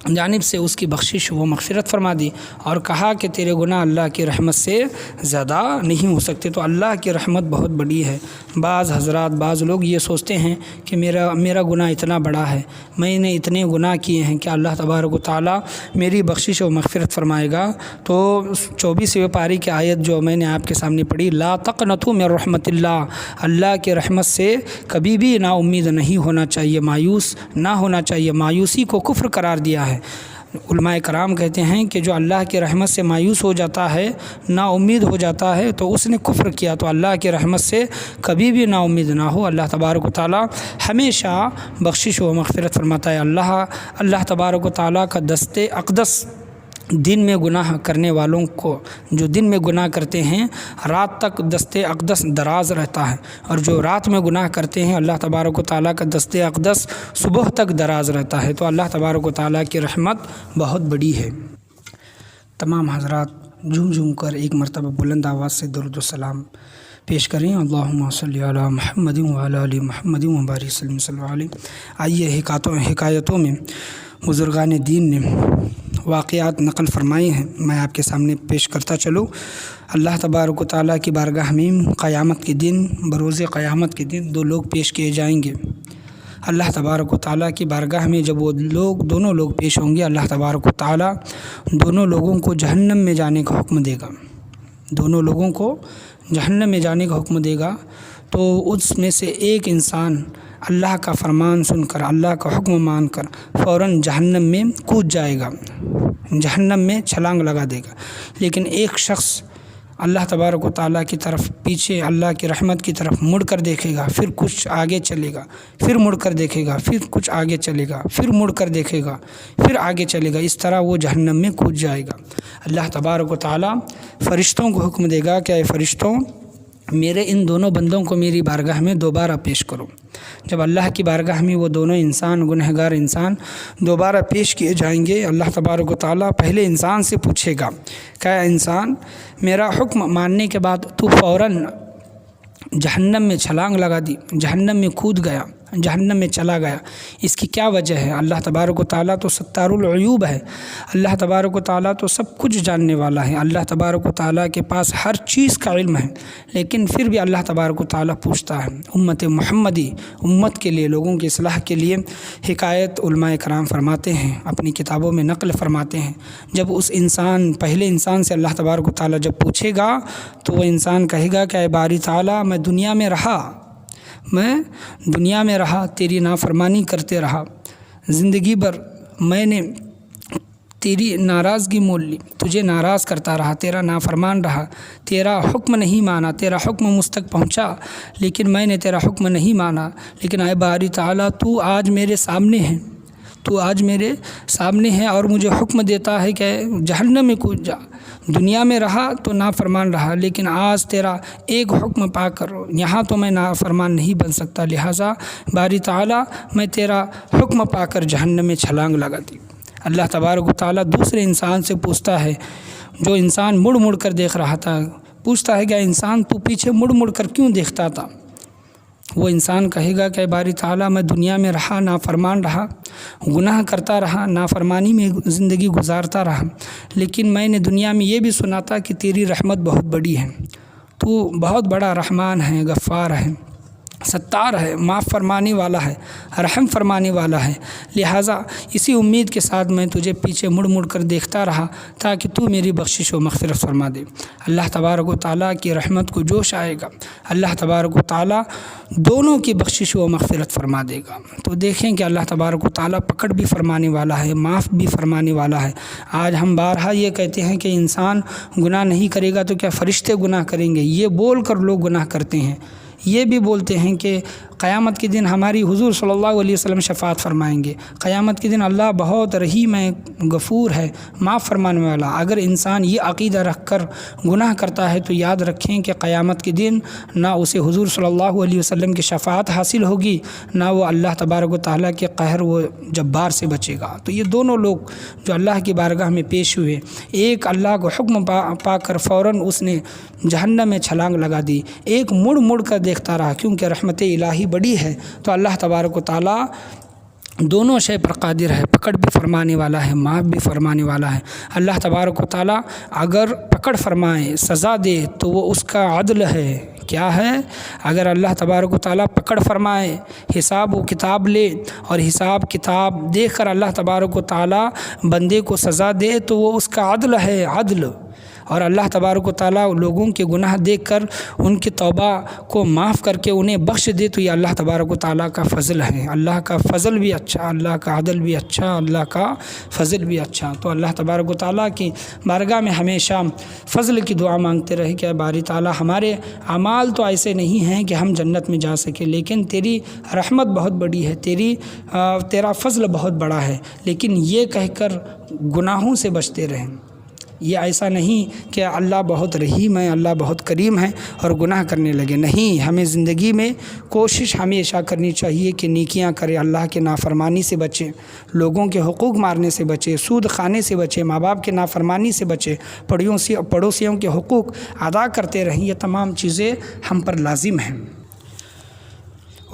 جانب سے اس کی بخشش و مغفرت فرما دی اور کہا کہ تیرے گناہ اللہ کی رحمت سے زیادہ نہیں ہو سکتے۔ تو اللہ کی رحمت بہت بڑی ہے۔ بعض حضرات، بعض لوگ یہ سوچتے ہیں کہ میرا گناہ اتنا بڑا ہے، میں نے اتنے گناہ کیے ہیں کہ اللہ تبارک و تعالیٰ میری بخشش و مغفرت فرمائے گا۔ تو 24ویں پاری کی آیت جو میں نے آپ کے سامنے پڑھی، لا تقنطوا من رحمت اللہ، اللہ کی رحمت سے کبھی بھی نا امید نہیں ہونا چاہیے، مایوس نہ ہونا چاہیے۔ مایوسی کو کفر قرار دیا ہے۔ علماء کرام کہتے ہیں کہ جو اللہ کی رحمت سے مایوس ہو جاتا ہے، نا امید ہو جاتا ہے، تو اس نے کفر کیا۔ تو اللہ کی رحمت سے کبھی بھی نا امید نہ ہو، اللہ تبارک و تعالیٰ ہمیشہ بخشش و مغفرت فرماتا ہے۔ اللہ تبارک و تعالیٰ کا دست اقدس دن میں گناہ کرنے والوں کو، جو دن میں گناہ کرتے ہیں، رات تک دست اقدس دراز رہتا ہے، اور جو رات میں گناہ کرتے ہیں اللہ تبارک و تعالیٰ کا دست اقدس صبح تک دراز رہتا ہے۔ تو اللہ تبارک و تعالیٰ کی رحمت بہت بڑی ہے۔ تمام حضرات جھوم جھوم کر ایک مرتبہ بلند آواز سے درود و سلام پیش کریں، اللہم صلی علی محمد وعلی آل محمد وبارک وسلم صلی اللہ علیہ۔ آئیے حکایتوں میں بزرگان دین نے واقعات نقل فرمائے ہیں، میں آپ کے سامنے پیش کرتا چلوں۔ اللہ تبارک و تعالیٰ کی بارگاہ میں قیامت کے دن، بروز قیامت کے دن، دو لوگ پیش کیے جائیں گے۔ اللہ تبارک و تعالیٰ کی بارگاہ میں جب وہ دونوں لوگ پیش ہوں گے، اللہ تبارک و تعالیٰ دونوں لوگوں کو جہنم میں جانے کا حکم دے گا، دونوں لوگوں کو جہنم میں جانے کا حکم دے گا۔ تو اس میں سے ایک انسان اللہ کا فرمان سن کر، اللہ کا حکم مان کر فوراً جہنم میں کود جائے گا، جہنم میں چھلانگ لگا دے گا۔ لیکن ایک شخص اللہ تبارک و تعالیٰ کی طرف پیچھے، اللہ کی رحمت کی طرف مڑ کر دیکھے گا، پھر کچھ آگے چلے گا، پھر مڑ کر دیکھے گا، پھر کچھ آگے چلے گا، پھر مڑ کر دیکھے گا، پھر آگے چلے گا، اس طرح وہ جہنم میں کود جائے گا۔ اللہ تبارک و تعالیٰ فرشتوں کو حکم دے گا کہ اے فرشتوں، میرے ان دونوں بندوں کو میری بارگاہ میں دوبارہ پیش کرو۔ جب اللہ کی بارگاہ میں وہ دونوں انسان، گنہگار انسان دوبارہ پیش کیے جائیں گے، اللہ تبارک و تعالیٰ پہلے انسان سے پوچھے گا کہ انسان، میرا حکم ماننے کے بعد تو فوراً جہنم میں چھلانگ لگا دی، جہنم میں کود گیا، جہنم میں چلا گیا، اس کی کیا وجہ ہے؟ اللہ تبارک و تعالیٰ تو ستار العیوب ہے، اللہ تبارک و تعالیٰ تو سب کچھ جاننے والا ہے، اللہ تبارک و تعالیٰ کے پاس ہر چیز کا علم ہے، لیکن پھر بھی اللہ تبارک و تعالیٰ پوچھتا ہے۔ امت محمدی، امت کے لیے، لوگوں کی اصلاح کے لیے حکایت علماء کرام فرماتے ہیں، اپنی کتابوں میں نقل فرماتے ہیں، جب اس انسان، پہلے انسان سے اللہ تبارک و تعالیٰ جب پوچھے گا تو وہ انسان کہے گا کہ اے باری تعالیٰ، میں دنیا میں رہا، تیری نافرمانی کرتے رہا، زندگی بھر میں نے تیری ناراضگی مول لی، تجھے ناراض کرتا رہا، تیرا نافرمان رہا، تیرا حکم نہیں مانا، تیرا حکم مجھ تک پہنچا لیکن میں نے تیرا حکم نہیں مانا۔ لیکن اے باری تعالیٰ تو آج میرے سامنے ہے، تو آج میرے سامنے ہے اور مجھے حکم دیتا ہے کہ جہنم میں کود جا۔ دنیا میں رہا تو نافرمان رہا، لیکن آج تیرا ایک حکم پا کر یہاں تو میں نافرمان نہیں بن سکتا، لہٰذا باری تعالیٰ میں تیرا حکم پا کر جہنم میں چھلانگ لگا دی۔ اللہ تبارک و تعالیٰ دوسرے انسان سے پوچھتا ہے، جو انسان مڑ مڑ کر دیکھ رہا تھا، پوچھتا ہے کہ انسان تو پیچھے مڑ مڑ کر کیوں دیکھتا تھا؟ وہ انسان کہے گا کہ باری تعالیٰ میں دنیا میں رہا، نافرمان رہا، گناہ کرتا رہا، نافرمانی میں زندگی گزارتا رہا، لیکن میں نے دنیا میں یہ بھی سنا تھا کہ تیری رحمت بہت بڑی ہے، تو بہت بڑا رحمان ہے، غفار ہے، ستار ہے، معاف فرمانے والا ہے، رحم فرمانے والا ہے، لہٰذا اسی امید کے ساتھ میں تجھے پیچھے مڑ مڑ کر دیکھتا رہا تاکہ تو میری بخشش و مغفرت فرما دے۔ اللہ تبارک و تعالیٰ کی رحمت کو جوش آئے گا، اللہ تبارک و تعالیٰ دونوں کی بخشش و مغفرت فرما دے گا۔ تو دیکھیں کہ اللہ تبارک و تعالیٰ پکڑ بھی فرمانے والا ہے، معاف بھی فرمانے والا ہے۔ آج ہم بارہا یہ کہتے ہیں کہ انسان گناہ نہیں کرے گا تو کیا فرشتے گناہ کریں گے، یہ بول کر لوگ گناہ کرتے ہیں۔ یہ بھی بولتے ہیں کہ قیامت کے دن ہماری حضور صلی اللہ علیہ وسلم شفاعت فرمائیں گے، قیامت کے دن اللہ بہت رحیم ہے، غفور ہے، معاف فرمانے والا۔ اگر انسان یہ عقیدہ رکھ کر گناہ کرتا ہے تو یاد رکھیں کہ قیامت کے دن نہ اسے حضور صلی اللہ علیہ وسلم کی شفاعت حاصل ہوگی، نہ وہ اللہ تبارک و تعالیٰ کے قہر و جبار سے بچے گا۔ تو یہ دونوں لوگ جو اللہ کی بارگاہ میں پیش ہوئے، ایک اللہ کو حکم پا کر فوراً اس نے جہنم میں چھلانگ لگا دی، ایک مڑ مڑ کر دیکھتا رہا کیونکہ رحمت الہی بڑی ہے۔ تو اللہ تبارک و تعالیٰ دونوں شے پر قادر ہے، پکڑ بھی فرمانے والا ہے، معاف بھی فرمانے والا ہے۔ اللہ تبارک و تعالیٰ اگر پکڑ فرمائے، سزا دے تو وہ اس کا عدل ہے۔ کیا ہے؟ اگر اللہ تبارک و تعالیٰ پکڑ فرمائے، حساب و کتاب لے اور حساب کتاب دیکھ کر اللہ تبارک و تعالیٰ بندے کو سزا دے تو وہ اس کا عدل ہے، عدل۔ اور اللہ تبارک و تعالیٰ لوگوں کے گناہ دیکھ کر ان کی توبہ کو معاف کر کے انہیں بخش دے تو یہ اللہ تبارک و تعالیٰ کا فضل ہے۔ اللہ کا فضل بھی اچھا، اللہ کا عدل بھی اچھا، اللہ کا فضل بھی اچھا۔ تو اللہ تبارک و تعالیٰ کی بارگاہ میں ہمیشہ فضل کی دعا مانگتے رہے کہ باری تعالیٰ ہمارے اعمال تو ایسے نہیں ہیں کہ ہم جنت میں جا سکیں، لیکن تیری رحمت بہت بڑی ہے، تیرا فضل بہت بڑا ہے، لیکن یہ کہہ کر گناہوں سے بچتے رہیں۔ یہ ایسا نہیں کہ اللہ بہت رحیم ہے، اللہ بہت کریم ہے اور گناہ کرنے لگے، نہیں۔ ہمیں زندگی میں کوشش ہمیشہ کرنی چاہیے کہ نیکیاں کرے، اللہ کے نافرمانی سے بچے، لوگوں کے حقوق مارنے سے بچے، سود کھانے سے بچے، ماں باپ کے نافرمانی سے بچے، پڑوسیوں کے حقوق ادا کرتے رہیں۔ یہ تمام چیزیں ہم پر لازم ہیں۔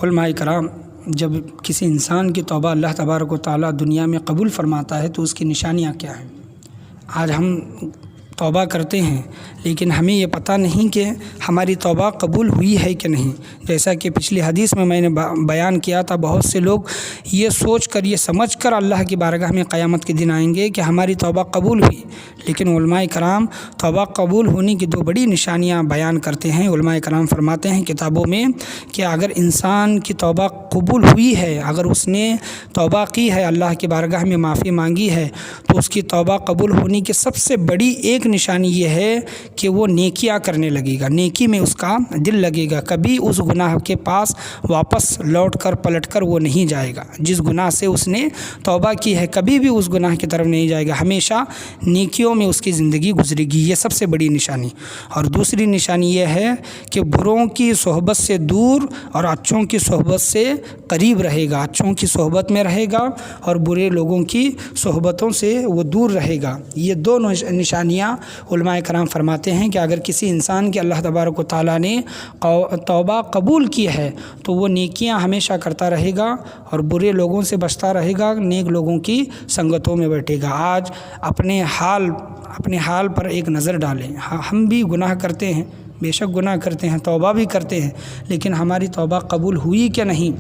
علماء کرام، جب کسی انسان کی توبہ اللہ تبارک و تعالیٰ دنیا میں قبول فرماتا ہے تو اس کی نشانیاں کیا ہیں؟ آج ہم توبہ کرتے ہیں لیکن ہمیں یہ پتہ نہیں کہ ہماری توبہ قبول ہوئی ہے کہ نہیں۔ جیسا کہ پچھلی حدیث میں نے بیان کیا تھا، بہت سے لوگ یہ سوچ کر، یہ سمجھ کر اللہ کی بارگاہ میں قیامت کے دن آئیں گے کہ ہماری توبہ قبول ہوئی، لیکن علماء کرام توبہ قبول ہونے کی دو بڑی نشانیاں بیان کرتے ہیں۔ علماء کرام فرماتے ہیں کتابوں میں کہ اگر انسان کی توبہ قبول ہوئی ہے، اگر اس نے توبہ کی ہے، اللہ کی بارگاہ میں معافی مانگی ہے، تو اس کی توبہ قبول ہونے کی سب سے بڑی ایک نشانی یہ ہے کہ وہ نیکیاں کرنے لگے گا، نیکی میں اس کا دل لگے گا، کبھی اس گناہ کے پاس واپس لوٹ کر پلٹ کر وہ نہیں جائے گا۔ جس گناہ سے اس نے توبہ کی ہے کبھی بھی اس گناہ کی طرف نہیں جائے گا، ہمیشہ نیکیوں میں اس کی زندگی گزرے گی۔ یہ سب سے بڑی نشانی۔ اور دوسری نشانی یہ ہے کہ بروں کی صحبت سے دور اور اچھوں کی صحبت سے قریب رہے گا، اچھوں کی صحبت میں رہے گا اور برے لوگوں کی صحبتوں سے وہ دور رہے گا۔ یہ دونوں نشانیاں علماء کرام فرماتے ہیں کہ اگر کسی انسان کے اللہ تبارک و تعالیٰ نے توبہ قبول کی ہے تو وہ نیکیاں ہمیشہ کرتا رہے گا اور برے لوگوں سے بچتا رہے گا، نیک لوگوں کی سنگتوں میں بیٹھے گا۔ آج اپنے حال پر ایک نظر ڈالیں، ہم بھی گناہ کرتے ہیں، بے شک گناہ کرتے ہیں، توبہ بھی کرتے ہیں، لیکن ہماری توبہ قبول ہوئی کہ نہیں،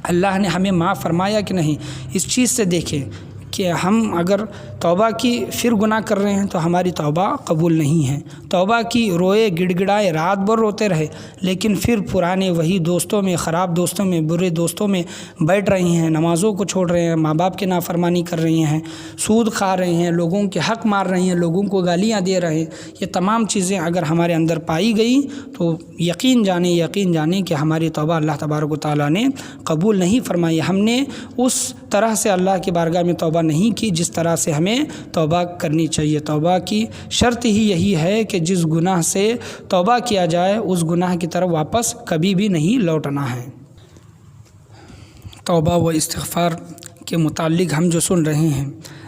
اللہ نے ہمیں معاف فرمایا کہ نہیں، اس چیز سے دیکھیں کہ کہ ہم اگر توبہ کی پھر گناہ کر رہے ہیں تو ہماری توبہ قبول نہیں ہے۔ توبہ کی، روئے گڑ گڑائے، رات بھر روتے رہے، لیکن پھر پرانے وہی دوستوں میں، خراب دوستوں میں، برے دوستوں میں بیٹھ رہے ہیں، نمازوں کو چھوڑ رہے ہیں، ماں باپ کی نافرمانی کر رہے ہیں، سود کھا رہے ہیں، لوگوں کے حق مار رہے ہیں، لوگوں کو گالیاں دے رہے ہیں، یہ تمام چیزیں اگر ہمارے اندر پائی گئی تو یقین جانیں کہ ہماری توبہ اللہ تبارک و تعالیٰ نے قبول نہیں فرمائی۔ ہم نے اس طرح سے اللہ کی بارگاہ میں توبہ نہیں کی جس طرح سے ہمیں توبہ کرنی چاہیے۔ توبہ کی شرط ہی یہی ہے کہ جس گناہ سے توبہ کیا جائے اس گناہ کی طرف واپس کبھی بھی نہیں لوٹنا ہے۔ توبہ و استغفار کے متعلق ہم جو سن رہے ہیں،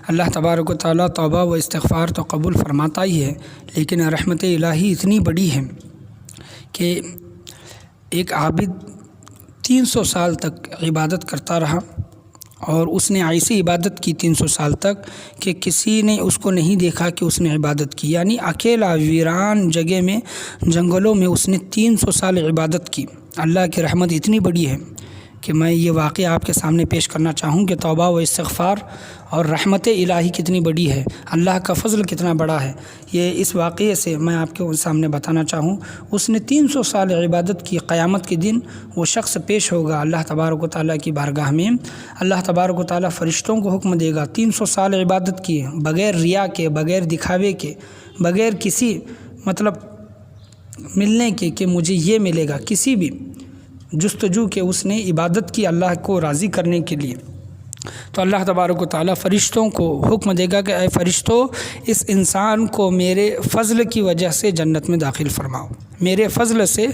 اللہ تبارک و تعالیٰ توبہ و استغفار تو قبول فرماتا ہی ہے، لیکن رحمت الہی اتنی بڑی ہے کہ ایک عابد 300 سال تک عبادت کرتا رہا، اور اس نے ایسی عبادت کی 300 سال تک کہ کسی نے اس کو نہیں دیکھا کہ اس نے عبادت کی، یعنی اکیلا ویران جگہ میں، جنگلوں میں اس نے 300 سال عبادت کی۔ اللہ کی رحمت اتنی بڑی ہے کہ میں یہ واقعہ آپ کے سامنے پیش کرنا چاہوں کہ توبہ و استغفار اور رحمت الہی کتنی بڑی ہے، اللہ کا فضل کتنا بڑا ہے، یہ اس واقعے سے میں آپ کے سامنے بتانا چاہوں۔ اس نے 300 سال عبادت کی، قیامت کے دن وہ شخص پیش ہوگا اللہ تبارک و تعالیٰ کی بارگاہ میں، اللہ تبارک و تعالیٰ فرشتوں کو حکم دے گا، 300 سال عبادت کی بغیر ریا کے، بغیر دکھاوے کے، بغیر کسی ملنے کے کہ مجھے یہ ملے گا، کسی بھی جستجو کہ اس نے عبادت کی اللہ کو راضی کرنے کے لیے، تو اللہ تبارک و تعالیٰ فرشتوں کو حکم دے گا کہ اے فرشتوں، اس انسان کو میرے فضل کی وجہ سے جنت میں داخل فرماؤ، میرے فضل سے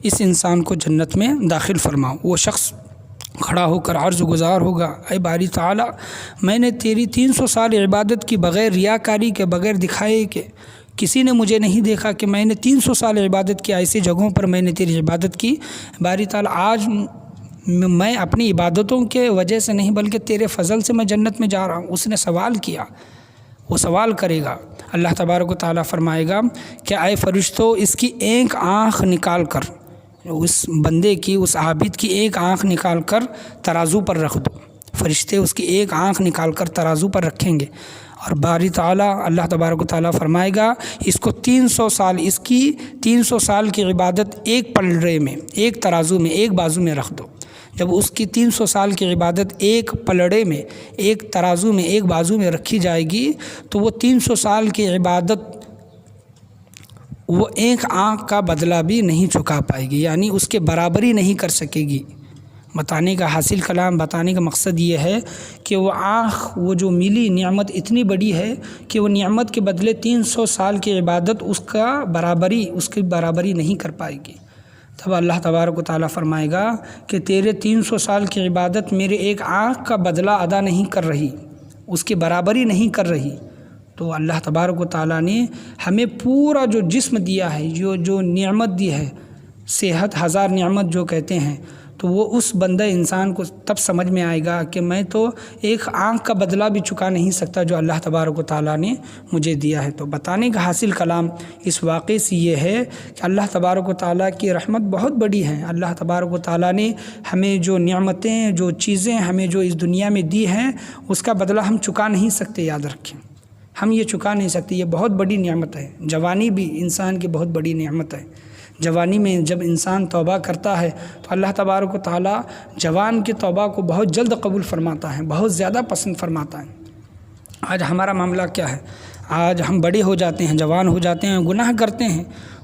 اس انسان کو جنت میں داخل فرماؤ۔ وہ شخص کھڑا ہو کر عرض گزار ہوگا، اے باری تعالیٰ، میں نے تیری 300 سال عبادت کی بغیر ریاکاری کے، بغیر دکھائے کے، کسی نے مجھے نہیں دیکھا کہ میں نے 300 سال عبادت کی، ایسی جگہوں پر میں نے تیری عبادت کی، باری تعالیٰ آج میں اپنی عبادتوں کے وجہ سے نہیں بلکہ تیرے فضل سے میں جنت میں جا رہا ہوں۔ اس نے سوال کیا، وہ سوال کرے گا، اللہ تبارک و تعالیٰ فرمائے گا کہ اے فرشتوں، اس کی ایک آنکھ نکال کر، اس بندے کی، اس عابد کی ایک آنکھ نکال کر ترازو پر رکھ دو۔ فرشتے اس کی ایک آنکھ نکال کر ترازو پر رکھیں گے، اور باری تعالیٰ اللہ تبارک و تعالیٰ فرمائے گا اس کو 300 سال، اس کی 300 سال کی عبادت ایک پلڑے میں، ایک ترازو میں، ایک بازو میں رکھ دو۔ جب اس کی 300 سال کی عبادت ایک پلڑے میں، ایک ترازو میں، ایک بازو میں رکھی جائے گی تو وہ 300 سال کی عبادت وہ ایک آنکھ کا بدلہ بھی نہیں چکا پائے گی، یعنی اس کے برابری نہیں کر سکے گی۔ بتانے کا حاصل کلام، بتانے کا مقصد یہ ہے کہ وہ آنکھ، وہ جو ملی نعمت اتنی بڑی ہے کہ وہ نعمت کے بدلے 300 سال کی عبادت اس کی برابری نہیں کر پائے گی۔ تب اللہ تبارک و تعالیٰ فرمائے گا کہ تیرے 300 سال کی عبادت میرے ایک آنکھ کا بدلہ ادا نہیں کر رہی، اس کی برابری نہیں کر رہی۔ تو اللہ تبارک و تعالیٰ نے ہمیں پورا جو جسم دیا ہے، جو نعمت دی ہے، صحت، 1000 نعمت جو کہتے ہیں، تو وہ اس بندہ انسان کو تب سمجھ میں آئے گا کہ میں تو ایک آنکھ کا بدلہ بھی چکا نہیں سکتا جو اللہ تبارک و تعالیٰ نے مجھے دیا ہے۔ تو بتانے کا حاصل کلام اس واقعے سے یہ ہے کہ اللہ تبارک و تعالیٰ کی رحمت بہت بڑی ہے۔ اللہ تبارک و تعالیٰ نے ہمیں جو نعمتیں، جو چیزیں ہمیں جو اس دنیا میں دی ہیں، اس کا بدلہ ہم چکا نہیں سکتے، یاد رکھیں، ہم یہ چکا نہیں سکتے۔ یہ بہت بڑی نعمت ہے۔ جوانی بھی انسان کی بہت بڑی نعمت ہے۔ جوانی میں جب انسان توبہ کرتا ہے تو اللہ تبارک و تعالیٰ جوان کی توبہ کو بہت جلد قبول فرماتا ہے، بہت زیادہ پسند فرماتا ہے۔ آج ہمارا معاملہ کیا ہے؟ آج ہم بڑے ہو جاتے ہیں، جوان ہو جاتے ہیں، گناہ کرتے ہیں،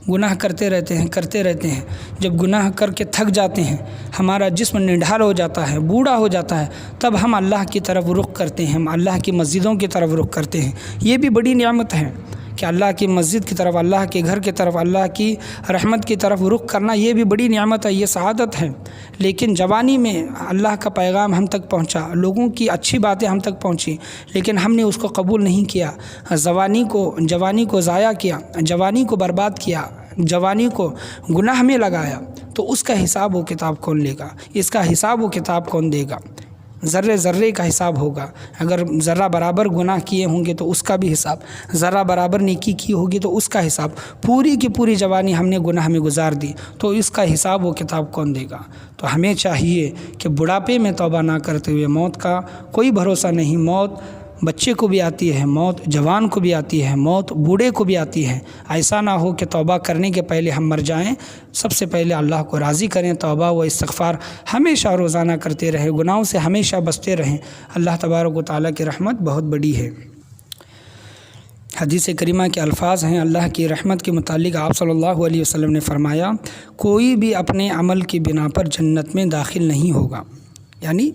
گناہ کرتے رہتے ہیں۔ جب گناہ کر کے تھک جاتے ہیں، ہمارا جسم نڈھال ہو جاتا ہے، بوڑھا ہو جاتا ہے، تب ہم اللہ کی طرف رخ کرتے ہیں، ہم اللہ کی مسجدوں کی طرف رخ کرتے ہیں۔ یہ بھی بڑی نعمت ہے کہ اللہ کی مسجد کی طرف، اللہ کے گھر کی طرف، اللہ کی رحمت کی طرف رخ کرنا، یہ بھی بڑی نعمت ہے، یہ سعادت ہے۔ لیکن جوانی میں اللہ کا پیغام ہم تک پہنچا، لوگوں کی اچھی باتیں ہم تک پہنچی، لیکن ہم نے اس کو قبول نہیں کیا، جوانی کو ضائع کیا، جوانی کو برباد کیا، جوانی کو گناہ میں لگایا، تو اس کا حساب و کتاب کون لے گا؟ اس کا حساب و کتاب کون دے گا؟ ذرے ذرے کا حساب ہوگا۔ اگر ذرہ برابر گناہ کیے ہوں گے تو اس کا بھی حساب، ذرہ برابر نیکی کی ہوگی تو اس کا حساب، پوری کی پوری جوانی ہم نے گناہ میں گزار دی تو اس کا حساب و کتاب کون دے گا؟ تو ہمیں چاہیے کہ بڑھاپے میں توبہ نہ کرتے ہوئے، موت کا کوئی بھروسہ نہیں، موت بچے کو بھی آتی ہے موت، جوان کو بھی آتی ہے موت، بوڑھے کو بھی آتی ہے۔ ایسا نہ ہو کہ توبہ کرنے کے پہلے ہم مر جائیں۔ سب سے پہلے اللہ کو راضی کریں، توبہ و استغفار ہمیشہ روزانہ کرتے رہیں، گناہوں سے ہمیشہ بچتے رہیں۔ اللہ تبارک و تعالیٰ کی رحمت بہت بڑی ہے۔ حدیث کریمہ کے الفاظ ہیں، اللہ کی رحمت کے متعلق آپ صلی اللہ علیہ وسلم نے فرمایا، کوئی بھی اپنے عمل کی بنا پر جنت میں داخل نہیں ہوگا۔ یعنی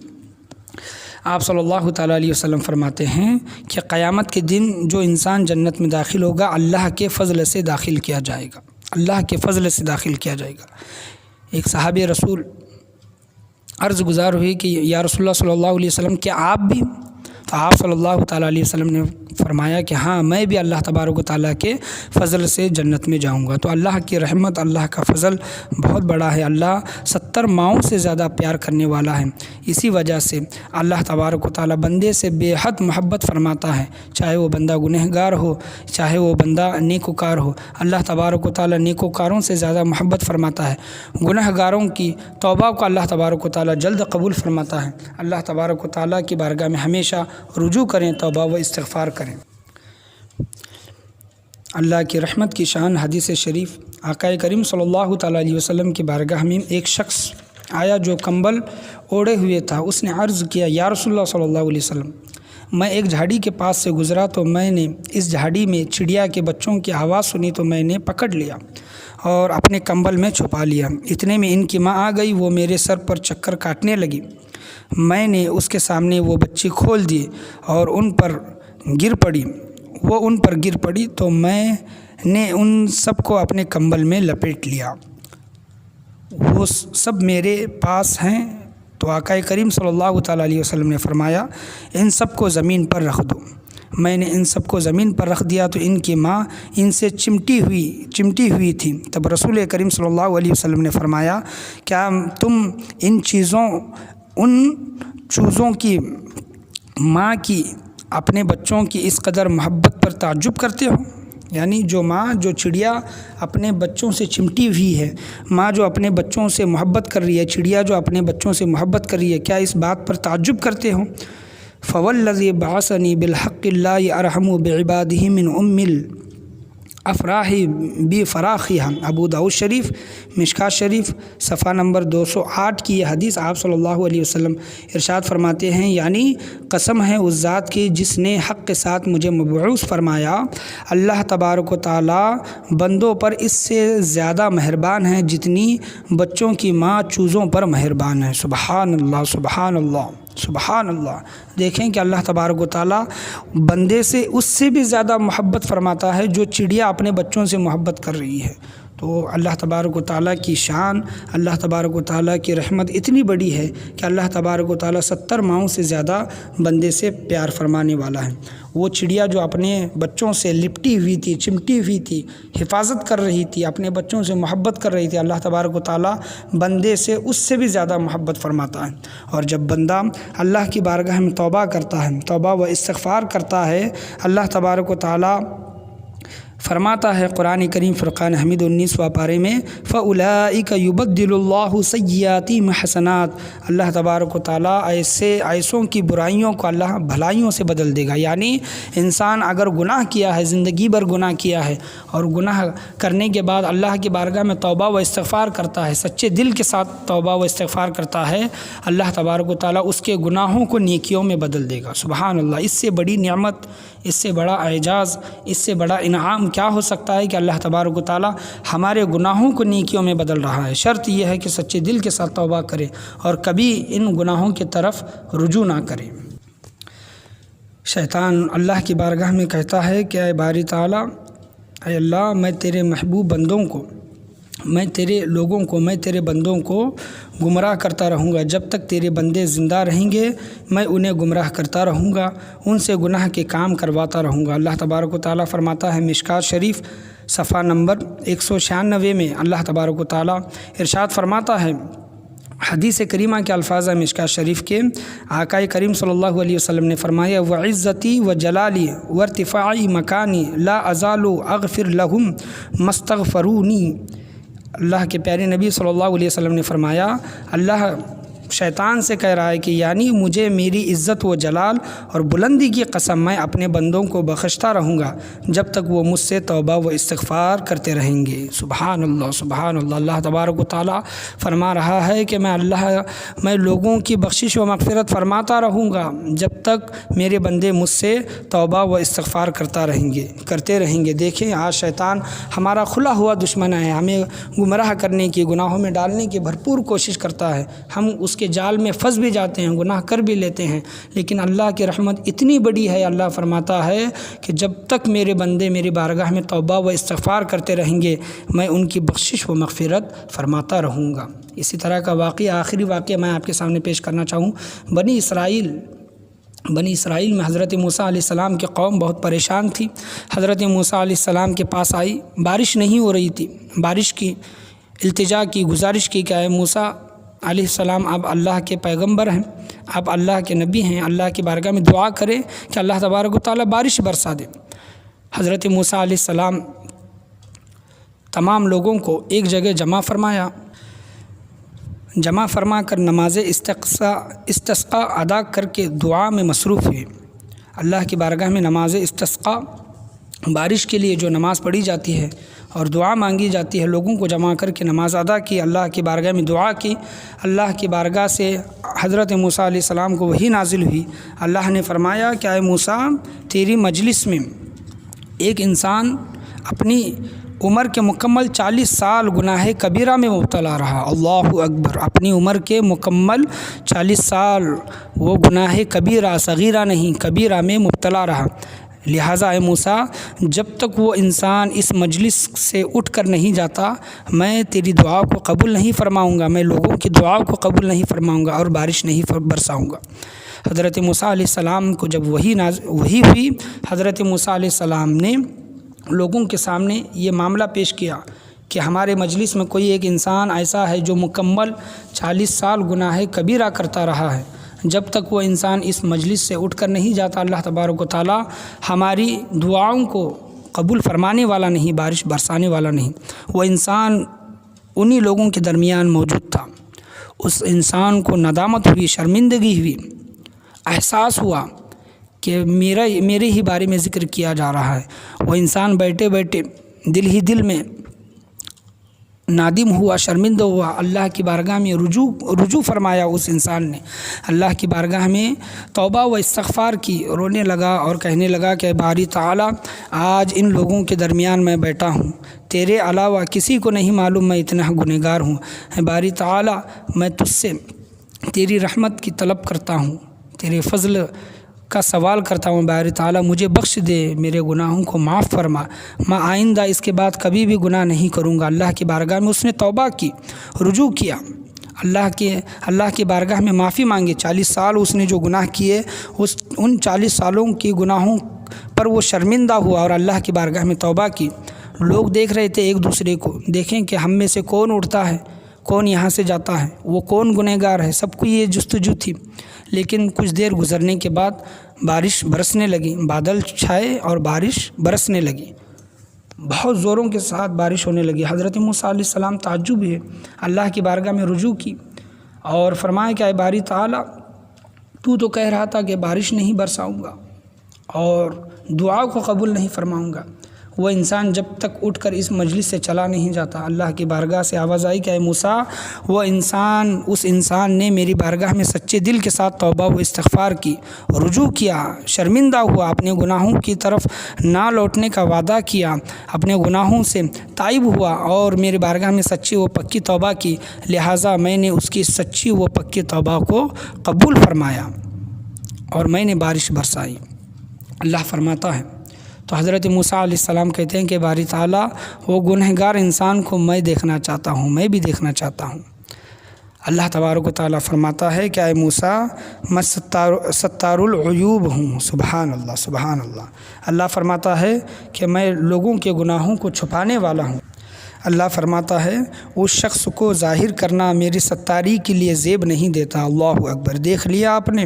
آپ صلی اللہ تعالیٰ علیہ وسلم فرماتے ہیں کہ قیامت کے دن جو انسان جنت میں داخل ہوگا اللہ کے فضل سے داخل کیا جائے گا، اللہ کے فضل سے داخل کیا جائے گا۔ ایک صحابی رسول عرض گزار ہوئی کہ یا رسول اللہ صلی اللہ علیہ وسلم کیا آپ بھی؟ تو آپ صلی اللہ تعالیٰ علیہ وسلم نے فرمایا کہ ہاں میں بھی اللہ تبارک و تعالیٰ کے فضل سے جنت میں جاؤں گا۔ تو اللہ کی رحمت، اللہ کا فضل بہت بڑا ہے۔ اللہ 70 ماؤں سے زیادہ پیار کرنے والا ہے۔ اسی وجہ سے اللہ تبارک و تعالیٰ بندے سے بے حد محبت فرماتا ہے، چاہے وہ بندہ گنہگار ہو، چاہے وہ بندہ نیکوکار ہو۔ اللہ تبارک و تعالیٰ نیکوکاروں سے زیادہ محبت فرماتا ہے۔ گنہگاروں کی توبہ کو اللہ تبارک و تعالیٰ جلد قبول فرماتا ہے۔ اللہ تبارک و تعالیٰ کی بارگاہ میں ہمیشہ رجوع کریں، توبہ و استغفار کریں۔ اللہ کی رحمت کی شان حدیث شریف، آقا کریم صلی اللہ تعالیٰ علیہ وسلم کی بارگاہ میں ایک شخص آیا جو کمبل اوڑھے ہوئے تھا۔ اس نے عرض کیا، یا رسول اللہ صلی اللہ علیہ وسلم، میں ایک جھاڑی کے پاس سے گزرا تو میں نے اس جھاڑی میں چڑیا کے بچوں کی آواز سنی تو میں نے پکڑ لیا اور اپنے کمبل میں چھپا لیا۔ اتنے میں ان کی ماں آ گئی، وہ میرے سر پر چکر کاٹنے لگی۔ میں نے اس کے سامنے وہ بچی کھول دی اور ان پر گر پڑی تو میں نے ان سب کو اپنے کمبل میں لپیٹ لیا۔ وہ سب میرے پاس ہیں۔ تو آقا کریم صلی اللہ تعالیٰ علیہ وسلم نے فرمایا، ان سب کو زمین پر رکھ دو۔ میں نے ان سب کو زمین پر رکھ دیا تو ان کی ماں ان سے چمٹی ہوئی تھی۔ تب رسول کریم صلی اللہ علیہ وسلم نے فرمایا، کیا تم ان چوزوں کی ماں کی اپنے بچوں کی اس قدر محبت پر تعجب کرتے ہو؟ یعنی جو ماں، جو چڑیا اپنے بچوں سے چمٹی ہوئی ہے، ماں جو اپنے بچوں سے محبت کر رہی ہے، چڑیا جو اپنے بچوں سے محبت کر رہی ہے، کیا اس بات پر تعجب کرتے ہو؟ فوالذی بعثنی بالحق لا ارحم بعبادہ من ام الافراح بفراخها۔ ابو داؤد شریف، مشکات شریف، صفحہ نمبر 208 کی یہ حدیث آپ صلی اللہ علیہ وسلم ارشاد فرماتے ہیں، یعنی قسم ہے اس ذات کی جس نے حق کے ساتھ مجھے مبعوث فرمایا، اللہ تبارک و تعالیٰ بندوں پر اس سے زیادہ مہربان ہے جتنی بچوں کی ماں چوزوں پر مہربان ہے۔ سبحان اللہ، سبحان اللہ، سبحان اللہ۔ دیکھیں کہ اللہ تبارک و تعالیٰ بندے سے اس سے بھی زیادہ محبت فرماتا ہے جو چڑیا اپنے بچوں سے محبت کر رہی ہے۔ تو اللہ تبارک و تعالیٰ کی شان، اللہ تبارک و تعالیٰ کی رحمت اتنی بڑی ہے کہ اللہ تبارک و تعالیٰ 70 ماؤں سے زیادہ بندے سے پیار فرمانے والا ہے۔ وہ چڑیا جو اپنے بچوں سے لپٹی ہوئی تھی، چمٹی ہوئی تھی، حفاظت کر رہی تھی، اپنے بچوں سے محبت کر رہی تھی، اللہ تبارک و تعالیٰ بندے سے اس سے بھی زیادہ محبت فرماتا ہے۔ اور جب بندہ اللہ کی بارگاہ میں توبہ کرتا ہے، توبہ و استغفار کرتا ہے، اللہ تبارک و تعالیٰ فرماتا ہے قرآن کریم فرقان حمید 19واں پارے میں، فَأُولَئِكَ يُبَدِّلُ اللَّهُ سَيِّئَاتِهِمْ حَسَنَاتٍ۔ اللہ تبارک و تعالیٰ ایسوں کی برائیوں کو اللہ بھلائیوں سے بدل دے گا۔ یعنی انسان اگر گناہ کیا ہے، زندگی بھر گناہ کیا ہے، اور گناہ کرنے کے بعد اللہ کی بارگاہ میں توبہ و استغفار کرتا ہے، سچے دل کے ساتھ توبہ و استغفار کرتا ہے، اللہ تبارک و تعالیٰ اس کے گناہوں کو نیکیوں میں بدل دے گا۔ سبحان اللہ۔ اس سے بڑی نعمت، اس سے بڑا اعجاز، اس سے بڑا انعام کیا ہو سکتا ہے کہ اللہ تبارک و تعالیٰ ہمارے گناہوں کو نیکیوں میں بدل رہا ہے۔ شرط یہ ہے کہ سچے دل کے ساتھ توبہ کرے اور کبھی ان گناہوں کی طرف رجوع نہ کرے۔ شیطان اللہ کی بارگاہ میں کہتا ہے کہ اے باری تعالیٰ، اے اللہ، میں تیرے محبوب بندوں کو، میں تیرے لوگوں کو، میں تیرے بندوں کو گمراہ کرتا رہوں گا۔ جب تک تیرے بندے زندہ رہیں گے میں انہیں گمراہ کرتا رہوں گا، ان سے گناہ کے کام کرواتا رہوں گا۔ اللہ تبارک و تعالیٰ فرماتا ہے مشکات شریف صفحہ نمبر 196 میں، اللہ تبارک و تعالیٰ ارشاد فرماتا ہے، حدیث کریمہ کے الفاظ مشکات شریف کے، آقا کریم صلی اللہ علیہ وسلم نے فرمایا، وعزتی و جلالی وارتفاعی مکانی لا ازال اغفر لہم مستغفرونی۔ اللہ کے پیارے نبی صلی اللہ علیہ وسلم نے فرمایا، اللہ شیطان سے کہہ رہا ہے کہ یعنی مجھے میری عزت و جلال اور بلندی کی قسم میں اپنے بندوں کو بخشتا رہوں گا جب تک وہ مجھ سے توبہ و استغفار کرتے رہیں گے۔ سبحان اللہ سبحان اللہ۔ اللہ تبارک و تعالیٰ فرما رہا ہے کہ میں لوگوں کی بخشش و مغفرت فرماتا رہوں گا جب تک میرے بندے مجھ سے توبہ و استغفار کرتے رہیں گے۔ دیکھیں آج شیطان ہمارا کھلا ہوا دشمن ہے، ہمیں گمراہ کرنے کی، گناہوں میں ڈالنے کی بھرپور کوشش کرتا ہے۔ ہم اس کے جال میں پھنس بھی جاتے ہیں، گناہ کر بھی لیتے ہیں، لیکن اللہ کی رحمت اتنی بڑی ہے، اللہ فرماتا ہے کہ جب تک میرے بندے میری بارگاہ میں توبہ و استغفار کرتے رہیں گے میں ان کی بخشش و مغفرت فرماتا رہوں گا۔ اسی طرح کا واقعہ، آخری واقعہ میں آپ کے سامنے پیش کرنا چاہوں۔ بنی اسرائیل میں حضرت موسیٰ علیہ السلام کی قوم بہت پریشان تھی۔ حضرت موسیٰ علیہ السلام کے پاس آئی، بارش نہیں ہو رہی تھی، بارش کی التجا کی، گزارش کی کہ اے موسیٰ علیہ السلام آپ اللہ کے پیغمبر ہیں، آپ اللہ کے نبی ہیں، اللہ کی بارگاہ میں دعا کریں کہ اللہ تبارک و تعالیٰ بارش برسا دے۔ حضرت موسیٰ علیہ السلام تمام لوگوں کو ایک جگہ جمع فرما کر نماز استسقاء ادا کر کے دعا میں مصروف ہوئے۔ اللہ کی بارگاہ میں نماز استسقاء، بارش کے لیے جو نماز پڑھی جاتی ہے اور دعا مانگی جاتی ہے، لوگوں کو جمع کر کے نماز ادا کی، اللہ کی بارگاہ میں دعا کی۔ اللہ کی بارگاہ سے حضرت موسیٰ علیہ السلام کو وحی نازل ہوئی۔ اللہ نے فرمایا کہ اے موسیٰ تیری مجلس میں ایک انسان اپنی عمر کے مکمل 40 سال گناہ کبیرہ میں مبتلا رہا۔ اللہ اکبر! اپنی عمر کے مکمل 40 سال وہ گناہ کبیرہ، صغیرہ نہیں کبیرہ میں مبتلا رہا۔ لہٰذا اے موسیٰ جب تک وہ انسان اس مجلس سے اٹھ کر نہیں جاتا میں تیری دعا کو قبول نہیں فرماؤں گا، میں لوگوں کی دعا کو قبول نہیں فرماؤں گا اور بارش نہیں برساؤں گا۔ حضرت موسیٰ علیہ السلام کو جب وحی ہوئی، حضرت موسیٰ علیہ السلام نے لوگوں کے سامنے یہ معاملہ پیش کیا کہ ہمارے مجلس میں کوئی ایک انسان ایسا ہے جو مکمل 40 سال گناہ کبیرہ کرتا رہا ہے، جب تک وہ انسان اس مجلس سے اٹھ کر نہیں جاتا اللہ تبارک و تعالیٰ ہماری دعاؤں کو قبول فرمانے والا نہیں، بارش برسانے والا نہیں۔ وہ انسان انہی لوگوں کے درمیان موجود تھا۔ اس انسان کو ندامت ہوئی، شرمندگی ہوئی، احساس ہوا کہ میرے ہی بارے میں ذکر کیا جا رہا ہے۔ وہ انسان بیٹھے بیٹھے دل میں نادم ہوا، شرمندہ ہوا، اللہ کی بارگاہ میں رجوع فرمایا۔ اس انسان نے اللہ کی بارگاہ میں توبہ و استغفار کی، رونے لگا اور کہنے لگا کہ باری تعالیٰ آج ان لوگوں کے درمیان میں بیٹھا ہوں، تیرے علاوہ کسی کو نہیں معلوم میں اتنا گنہگار ہوں۔ باری تعالیٰ میں تجھ سے تیری رحمت کی طلب کرتا ہوں، تیرے فضل کا سوال کرتا ہوں۔ باری تعالیٰ مجھے بخش دے، میرے گناہوں کو معاف فرما، میں آئندہ اس کے بعد کبھی بھی گناہ نہیں کروں گا۔ اللہ کی بارگاہ میں اس نے توبہ کی، رجوع کیا، اللہ کی بارگاہ میں معافی مانگی۔ 40 سال اس نے جو گناہ کیے ان 40 سالوں کی گناہوں پر وہ شرمندہ ہوا اور اللہ کی بارگاہ میں توبہ کی۔ لوگ دیکھ رہے تھے ایک دوسرے کو، دیکھیں کہ ہم میں سے کون اٹھتا ہے، کون یہاں سے جاتا ہے، وہ کون گنہگار ہے، سب کو یہ جستجو تھی۔ لیکن کچھ دیر گزرنے کے بعد بارش برسنے لگی، بادل چھائے اور بارش برسنے لگی، بہت زوروں کے ساتھ بارش ہونے لگی۔ حضرت موسیٰ علیہ السلام تعجب ہوئے، اللہ کی بارگاہ میں رجوع کی اور فرمایا کہ اے باری تعالیٰ تو کہہ رہا تھا کہ بارش نہیں برساؤں گا اور دعا کو قبول نہیں فرماؤں گا۔ وہ انسان جب تک اٹھ کر اس مجلس سے چلا نہیں جاتا، اللہ کی بارگاہ سے آواز آئی کہ اے موسیٰ اس انسان نے میری بارگاہ میں سچے دل کے ساتھ توبہ و استغفار کی، رجوع کیا، شرمندہ ہوا، اپنے گناہوں کی طرف نہ لوٹنے کا وعدہ کیا، اپنے گناہوں سے تائب ہوا اور میری بارگاہ میں سچی و پکی توبہ کی، لہٰذا میں نے اس کی سچی و پکی توبہ کو قبول فرمایا اور میں نے بارش برسائی۔ اللہ فرماتا ہے تو حضرت موسیٰ علیہ السلام کہتے ہیں کہ باری تعالیٰ وہ گنہگار انسان کو میں دیکھنا چاہتا ہوں، میں بھی دیکھنا چاہتا ہوں۔ اللہ تبارک و تعالیٰ فرماتا ہے کہ اے موسیٰ میں ستار العیوب ہوں۔ سبحان اللہ سبحان اللہ۔ اللہ فرماتا ہے کہ میں لوگوں کے گناہوں کو چھپانے والا ہوں۔ اللہ فرماتا ہے اس شخص کو ظاہر کرنا میری ستاری کے لیے زیب نہیں دیتا۔ اللہ اکبر۔ دیکھ لیا آپ نے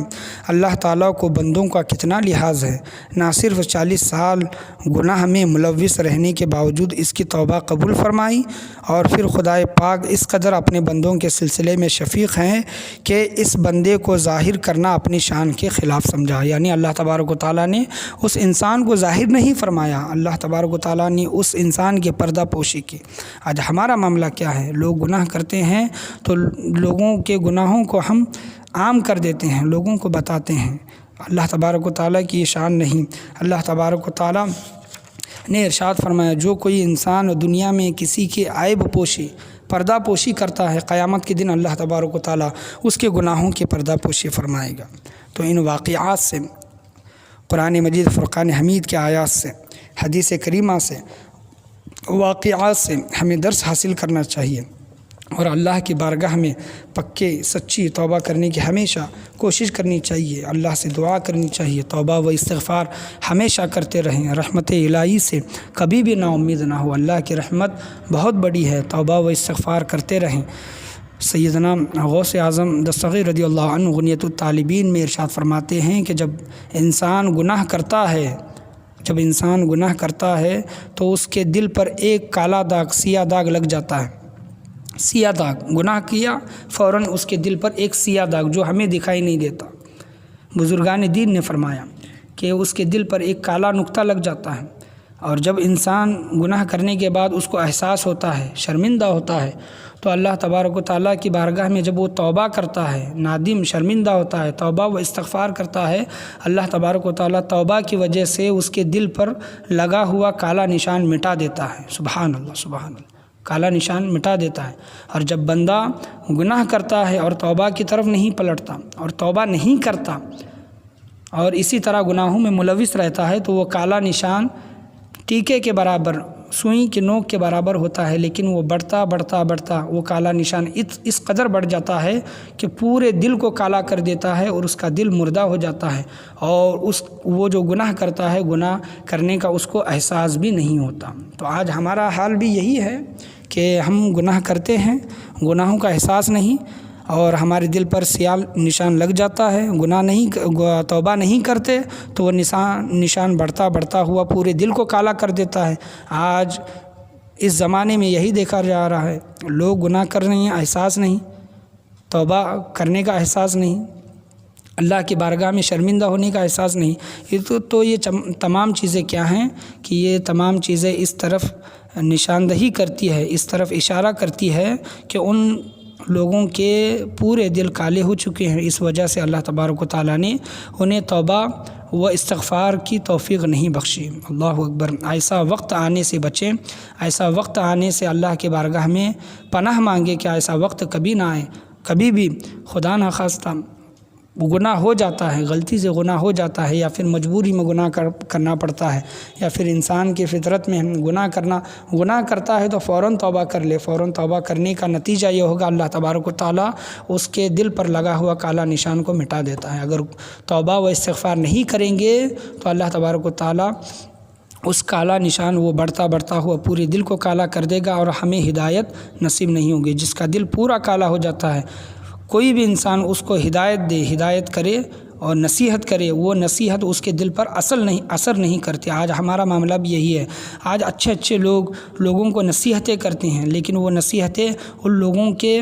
اللہ تعالیٰ کو بندوں کا کتنا لحاظ ہے۔ نہ صرف 40 سال گناہ میں ملوث رہنے کے باوجود اس کی توبہ قبول فرمائی، اور پھر خدائے پاک اس قدر اپنے بندوں کے سلسلے میں شفیق ہیں کہ اس بندے کو ظاہر کرنا اپنی شان کے خلاف سمجھا۔ یعنی اللہ تبارک و تعالیٰ نے اس انسان کو ظاہر نہیں فرمایا، اللہ تبارک و تعالیٰ نے اس انسان کے پردہ پوشی کی۔ آج ہمارا معاملہ کیا ہے؟ لوگ گناہ کرتے ہیں تو لوگوں کے گناہوں کو ہم عام کر دیتے ہیں، لوگوں کو بتاتے ہیں۔ اللہ تبارک و تعالیٰ کی یہ شان نہیں۔ اللہ تبارک و تعالیٰ نے ارشاد فرمایا جو کوئی انسان دنیا میں کسی کے عیب پوشی پردہ پوشی کرتا ہے، قیامت کے دن اللہ تبارک و تعالیٰ اس کے گناہوں کی پردہ پوشی فرمائے گا۔ تو ان واقعات سے، قرآن مجید فرقان حمید کے آیات سے، حدیث کریمہ سے، واقعات سے ہمیں درس حاصل کرنا چاہیے، اور اللہ کی بارگاہ میں پکے سچی توبہ کرنے کی ہمیشہ کوشش کرنی چاہیے، اللہ سے دعا کرنی چاہیے، توبہ و استغفار ہمیشہ کرتے رہیں، رحمت الہی سے کبھی بھی نا امید نہ ہو۔ اللہ کی رحمت بہت بڑی ہے، توبہ و استغفار کرتے رہیں۔ سیدنا غوث اعظم دستگیر رضی اللہ عنہ غنیت الطالبین میں ارشاد فرماتے ہیں کہ جب انسان گناہ کرتا ہے تو اس کے دل پر ایک کالا داغ، سیاہ داغ لگ جاتا ہے۔ سیاہ داغ، گناہ کیا فوراً اس کے دل پر ایک سیاہ داغ جو ہمیں دکھائی نہیں دیتا، بزرگان دین نے فرمایا کہ اس کے دل پر ایک کالا نقطہ لگ جاتا ہے، اور جب انسان گناہ کرنے کے بعد اس کو احساس ہوتا ہے، شرمندہ ہوتا ہے، تو اللہ تبارک و تعالیٰ کی بارگاہ میں جب وہ توبہ کرتا ہے، نادم شرمندہ ہوتا ہے، توبہ و استغفار کرتا ہے، اللہ تبارک و تعالیٰ توبہ کی وجہ سے اس کے دل پر لگا ہوا کالا نشان مٹا دیتا ہے۔ سبحان اللہ، سبحان اللہ، کالا نشان مٹا دیتا ہے۔ اور جب بندہ گناہ کرتا ہے اور توبہ کی طرف نہیں پلٹتا اور توبہ نہیں کرتا اور اسی طرح گناہوں میں ملوث رہتا ہے، تو وہ کالا نشان ٹیکے کے برابر، سوئی کے نوک کے برابر ہوتا ہے، لیکن وہ بڑھتا بڑھتا بڑھتا وہ کالا نشان اس قدر بڑھ جاتا ہے کہ پورے دل کو کالا کر دیتا ہے، اور اس کا دل مردہ ہو جاتا ہے، اور وہ جو گناہ کرتا ہے، گناہ کرنے کا اس کو احساس بھی نہیں ہوتا۔ تو آج ہمارا حال بھی یہی ہے کہ ہم گناہ کرتے ہیں، گناہوں کا احساس نہیں، اور ہمارے دل پر سیاہ نشان لگ جاتا ہے، توبہ نہیں کرتے تو وہ نشان بڑھتا بڑھتا ہوا پورے دل کو کالا کر دیتا ہے۔ آج اس زمانے میں یہی دیکھا جا رہا ہے، لوگ گناہ کر رہے ہیں، احساس نہیں، توبہ کرنے کا احساس نہیں، اللہ کی بارگاہ میں شرمندہ ہونے کا احساس نہیں۔ تو یہ تمام چیزیں کیا ہیں کہ یہ تمام چیزیں اس طرف نشاندہی کرتی ہے، اس طرف اشارہ کرتی ہے کہ ان لوگوں کے پورے دل کالے ہو چکے ہیں۔ اس وجہ سے اللہ تبارک و تعالیٰ نے انہیں توبہ و استغفار کی توفیق نہیں بخشی۔ اللہ اکبر۔ ایسا وقت آنے سے بچیں، ایسا وقت آنے سے اللہ کے بارگاہ میں پناہ مانگے کہ ایسا وقت کبھی نہ آئے۔ کبھی بھی خدا نخواستہ گناہ ہو جاتا ہے، غلطی سے گناہ ہو جاتا ہے، یا پھر مجبوری میں گناہ کرنا پڑتا ہے، یا پھر انسان کی فطرت میں گناہ کرتا ہے تو فوراً توبہ کر لے۔ فوراً توبہ کرنے کا نتیجہ یہ ہوگا اللہ تبارک و تعالیٰ اس کے دل پر لگا ہوا کالا نشان کو مٹا دیتا ہے۔ اگر توبہ و استغفار نہیں کریں گے تو اللہ تبارک و تعالیٰ اس کالا نشان وہ بڑھتا بڑھتا ہوا پورے دل کو کالا کر دے گا، اور ہمیں ہدایت نصیب نہیں ہوگی۔ جس کا دل پورا کالا ہو جاتا ہے، کوئی بھی انسان اس کو ہدایت دے، ہدایت کرے اور نصیحت کرے، وہ نصیحت اس کے دل پر اثر نہیں کرتی۔ آج ہمارا معاملہ بھی یہی ہے۔ آج اچھے لوگوں کو نصیحتیں کرتے ہیں، لیکن وہ نصیحتیں ان لوگوں کے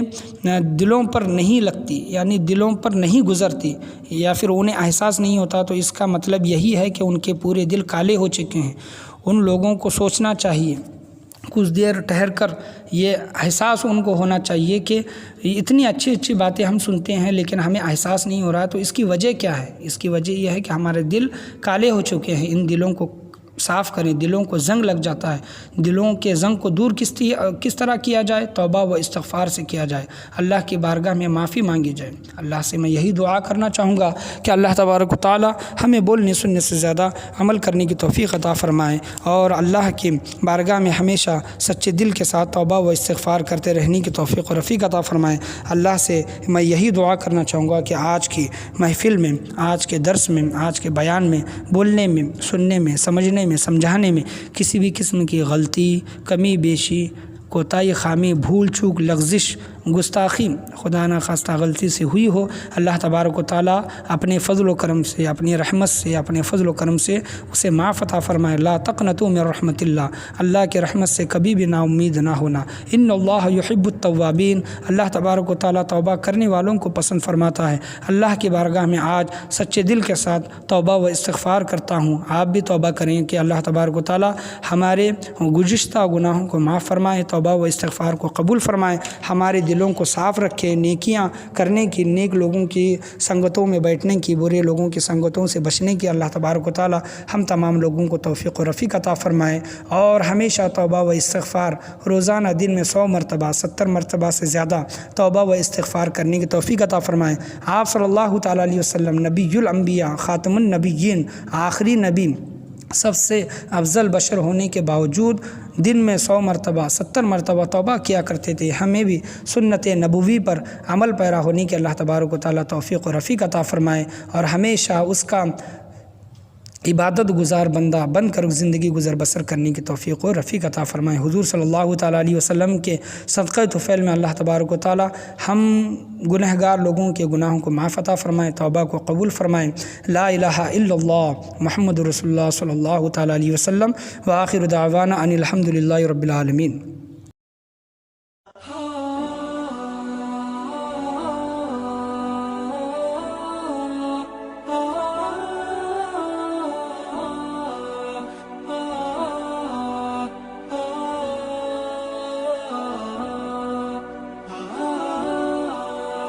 دلوں پر نہیں لگتی، یعنی دلوں پر نہیں گزرتی، یا پھر انہیں احساس نہیں ہوتا۔ تو اس کا مطلب یہی ہے کہ ان کے پورے دل کالے ہو چکے ہیں۔ ان لوگوں کو سوچنا چاہیے، کچھ دیر ٹھہر کر یہ احساس ان کو ہونا چاہیے کہ اتنی اچھی باتیں ہم سنتے ہیں لیکن ہمیں احساس نہیں ہو رہا ہے۔ تو اس کی وجہ کیا ہے؟ اس کی وجہ یہ ہے کہ ہمارے دل کالے ہو چکے ہیں۔ ان دلوں کو صاف کریں، دلوں کو زنگ لگ جاتا ہے۔ دلوں کے زنگ کو دور کس طرح کیا جائے؟ توبہ و استغفار سے کیا جائے، اللہ کی بارگاہ میں معافی مانگی جائے۔ اللہ سے میں یہی دعا کرنا چاہوں گا کہ اللہ تبارک و تعالیٰ ہمیں بولنے سننے سے زیادہ عمل کرنے کی توفیق عطا فرمائے، اور اللہ کی بارگاہ میں ہمیشہ سچے دل کے ساتھ توبہ و استغفار کرتے رہنے کی توفیق و رفیق عطا فرمائے۔ اللہ سے میں یہی دعا کرنا چاہوں گا کہ آج کی محفل میں، آج کے درس میں، آج کے بیان میں، بولنے میں، سننے میں، سمجھنے میں، سمجھانے میں کسی بھی قسم کی غلطی، کمی بیشی کوتاہی خامی بھول چوک لغزش گستاخی خدا نخواستہ غلطی سے ہوئی ہو، اللہ تبارک و تعالیٰ اپنے فضل و کرم سے، اپنی رحمت سے، اپنے فضل و کرم سے اسے معاف عطا فرمائے۔ لا تقنطوا من رحمت اللہ کی رحمت سے کبھی بھی نا امید نہ ہونا۔ ان اللہ یحب التوابین، اللہ تبارک و تعالیٰ توبہ کرنے والوں کو پسند فرماتا ہے۔ اللہ کی بارگاہ میں آج سچے دل کے ساتھ توبہ و استغفار کرتا ہوں، آپ بھی توبہ کریں کہ اللہ تبارک و تعالیٰ ہمارے گزشتہ گناہوں کو معاف فرمائے، توبہ و استغفار کو قبول فرمائے، ہمارے دلوں کو صاف رکھے، نیکیاں کرنے کی، نیک لوگوں کی سنگتوں میں بیٹھنے کی، برے لوگوں کی سنگتوں سے بچنے کی اللہ تبارک و تعالیٰ ہم تمام لوگوں کو توفیق و رفیق عطا فرمائے، اور ہمیشہ توبہ و استغفار روزانہ دن میں 100 مرتبہ 70 مرتبہ سے زیادہ توبہ و استغفار کرنے کی توفیق عطا فرمائے۔ آپ صلی اللہ تعالیٰ علیہ وسلم نبی الانبیاء، خاتم النبیین، آخری نبی، سب سے افضل بشر ہونے کے باوجود دن میں 100 مرتبہ 70 مرتبہ توبہ کیا کرتے تھے۔ ہمیں بھی سنت نبوی پر عمل پیرا ہونے کے اللہ تبارک و تعالیٰ توفیق و رفیق عطا فرمائے، اور ہمیشہ اس کا عبادت گزار بندہ بن کر زندگی گزر بسر کرنے کی توفیق و رفیق عطا فرمائے۔ حضور صلی اللہ تعالیٰ علیہ وسلم کے صدقہ طفیل میں اللہ تبارک و تعالیٰ ہم گنہگار لوگوں کے گناہوں کو معاف عطا فرمائے، توبہ کو قبول فرمائے۔ لا الہ الا اللہ محمد رسول اللہ صلی اللہ تعالیٰ علیہ وسلم، وآخر دعوانا ان الحمد للہ رب العالمین۔